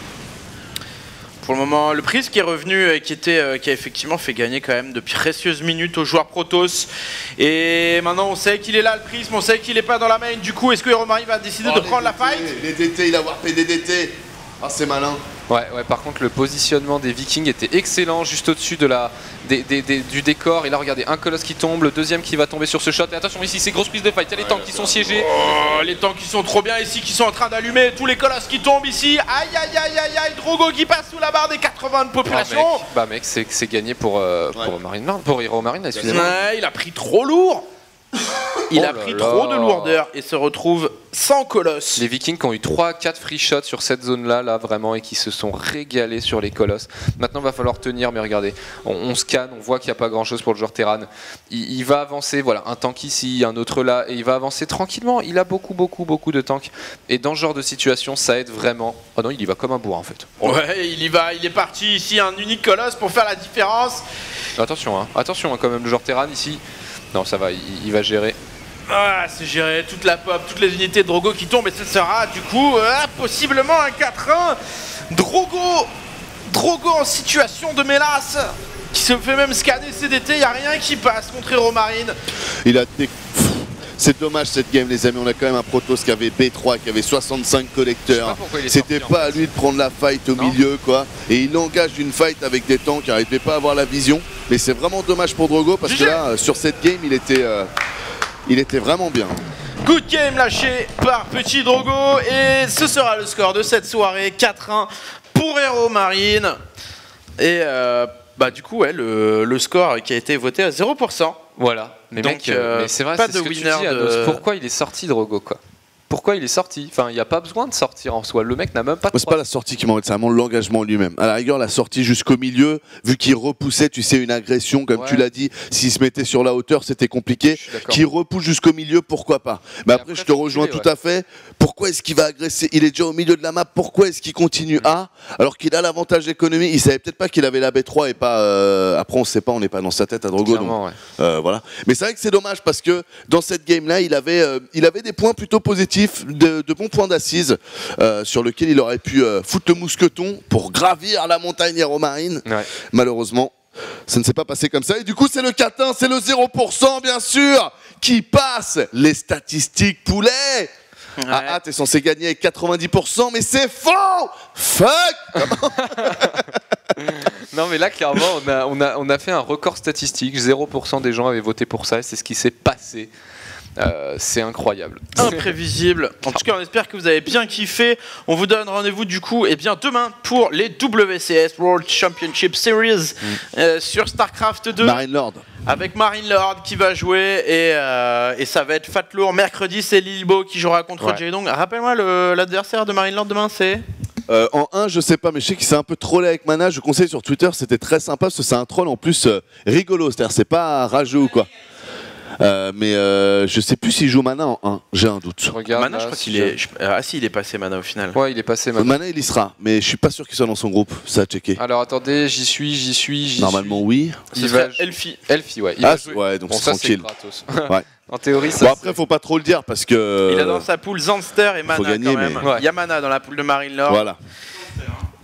Pour le moment, le Prisme qui est revenu et qui a effectivement fait gagner quand même de précieuses minutes aux joueurs Protoss. Et maintenant, on sait qu'il est là, le Prisme, on sait qu'il est pas dans la main. Du coup, est-ce que Héromarine va décider de prendre la fight? Les DT, il a warpé des DT. Ah, c'est malin. Ouais, par contre, le positionnement des Vikings était excellent, juste au-dessus du décor. Et là, regardez, un colosse qui tombe, le deuxième qui va tomber sur ce shot. Et attention, ici, c'est grosse prise de fight. Il y a les tanks qui sont siégés. Oh, les tanks qui sont trop bien ici, qui sont en train d'allumer. Tous les colosses qui tombent ici. Aïe, Drogo qui passe sous la barre des 80 de population. Mec, c'est gagné pour Héromarine, excusez-moi. Ouais, il a pris trop lourd. Il a pris trop de lourdeur et se retrouve sans colosse. Les Vikings qui ont eu 3-4 free shots sur cette zone-là, là, vraiment, et qui se sont régalés sur les colosses. Maintenant, il va falloir tenir, mais regardez, on scanne, on voit qu'il n'y a pas grand-chose pour le joueur Terran. Il va avancer, voilà, un tank ici, un autre là, et il va avancer tranquillement. Il a beaucoup de tanks. Et dans ce genre de situation, ça aide vraiment. Oh non, il y va comme un bourrin, en fait. Ouais, il y va, il est parti ici, un unique colosse pour faire la différence. Attention, quand même, le joueur Terran ici. Non, ça va, il va gérer. Ah, c'est géré, toute la pop, toutes les unités de Drogo qui tombent et ce sera du coup possiblement un 4-1. Drogo en situation de mélasse qui se fait même scanner CDT, y a rien qui passe contre Héromarine. Il a C'est dommage cette game les amis, on a quand même un Protoss qui avait B3, qui avait 65 collecteurs. C'était pas à lui de prendre la fight au milieu quoi. Et il engage une fight avec des tanks qui n'arrivaient pas à avoir la vision. Mais c'est vraiment dommage pour Drogo parce que là, sur cette game, il était vraiment bien. Good game lâché par Petit Drogo et ce sera le score de cette soirée, 4-1 pour Héromarine. Et du coup, ouais, le score qui a été voté à 0%. Voilà. Mais donc, mec, mais c'est vrai, pas c'est de ce que tu dis, winner Ados. Pourquoi il est sorti Drogo quoi? Pourquoi il est sorti? Enfin, il n'y a pas besoin de sortir en soi. Le mec n'a même pas de. C'est pas la sortie qui m'embête, c'est vraiment l'engagement lui-même. À la rigueur, la sortie jusqu'au milieu, vu qu'il repoussait, tu sais, une agression, comme tu l'as dit, s'il se mettait sur la hauteur, c'était compliqué. Qu'il repousse jusqu'au milieu, pourquoi pas? Mais après, je te rejoins tout à fait. Pourquoi est-ce qu'il va agresser? Il est déjà au milieu de la map. Pourquoi est-ce qu'il continue A alors qu'il a l'avantage économique? Il savait peut-être pas qu'il avait la B3 et pas. Après, on sait pas, on n'est pas dans sa tête à Drogo. Clairement, donc, voilà. Mais c'est vrai que c'est dommage parce que dans cette game-là, il avait des points plutôt positifs, de bons points d'assise sur lequel il aurait pu foutre le mousqueton pour gravir la montagne Héromarine. Ouais. Malheureusement, ça ne s'est pas passé comme ça. Et du coup, c'est le 4-1, c'est le 0%, bien sûr, qui passe les statistiques poulet. Ouais. Ah, t'es censé gagner avec 90%, mais c'est faux. Fuck. Non mais là clairement on a fait un record statistique. 0% des gens avaient voté pour ça et c'est ce qui s'est passé. C'est incroyable. Imprévisible. En tout cas, on espère que vous avez bien kiffé. On vous donne rendez-vous du coup demain pour les WCS World Championship Series sur StarCraft 2. Marine Lord. Avec Marine Lord qui va jouer et ça va être Fatlour. Mercredi, c'est Lilbo qui jouera contre Jaedong. Rappelle-moi l'adversaire de Marine Lord demain, c'est en 1, je sais pas, mais je sais qu'il s'est un peu trollé avec Mana. Je conseille sur Twitter, c'était très sympa parce que c'est un troll en plus rigolo. C'est-à-dire, c'est pas rageux ou quoi. Mais je sais plus s'il joue Mana en 1, j'ai un doute. Regarde, Mana, je crois qu'il est. Si, il est passé Mana au final. Ouais, il est passé Mana. Mana, il y sera, mais je suis pas sûr qu'il soit dans son groupe. Ça a checké. Alors attendez, j'y suis. Normalement, oui. Il va Elfie. Elfie, ouais. Il va jouer. Ouais, donc Bon, c'est ça c'est tranquille. gratos. Ouais. En théorie, ça. Bon, après, faut pas trop le dire parce que. Il a dans sa poule Zanster et Mana gagner, quand même. mais- Il y a Mana dans la poule de Marine Lord. Voilà.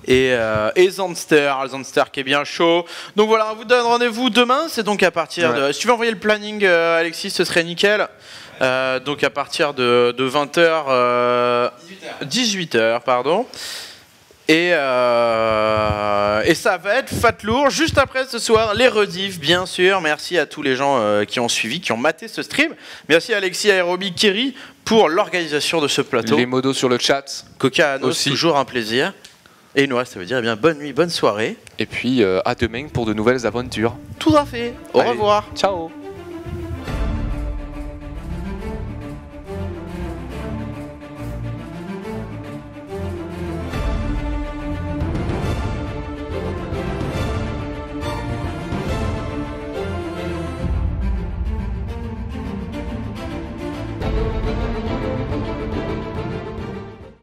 Et Zanster qui est bien chaud. Donc voilà, on vous donne rendez-vous demain. C'est donc à partir de. Si tu veux envoyer le planning, Alexis, ce serait nickel. Donc à partir de 20h. 18h, pardon. Et ça va être Fatlour juste après ce soir, les rediffs bien sûr. Merci à tous les gens qui ont suivi, qui ont maté ce stream. Merci à Alexis, Aérobie, Kerry pour l'organisation de ce plateau. Les modos sur le chat. Coca Anos, aussi. toujours un plaisir. Et il nous reste, ça veut dire, bonne nuit, bonne soirée. Et puis à demain pour de nouvelles aventures. Tout à fait. Au Allez. revoir. Ciao.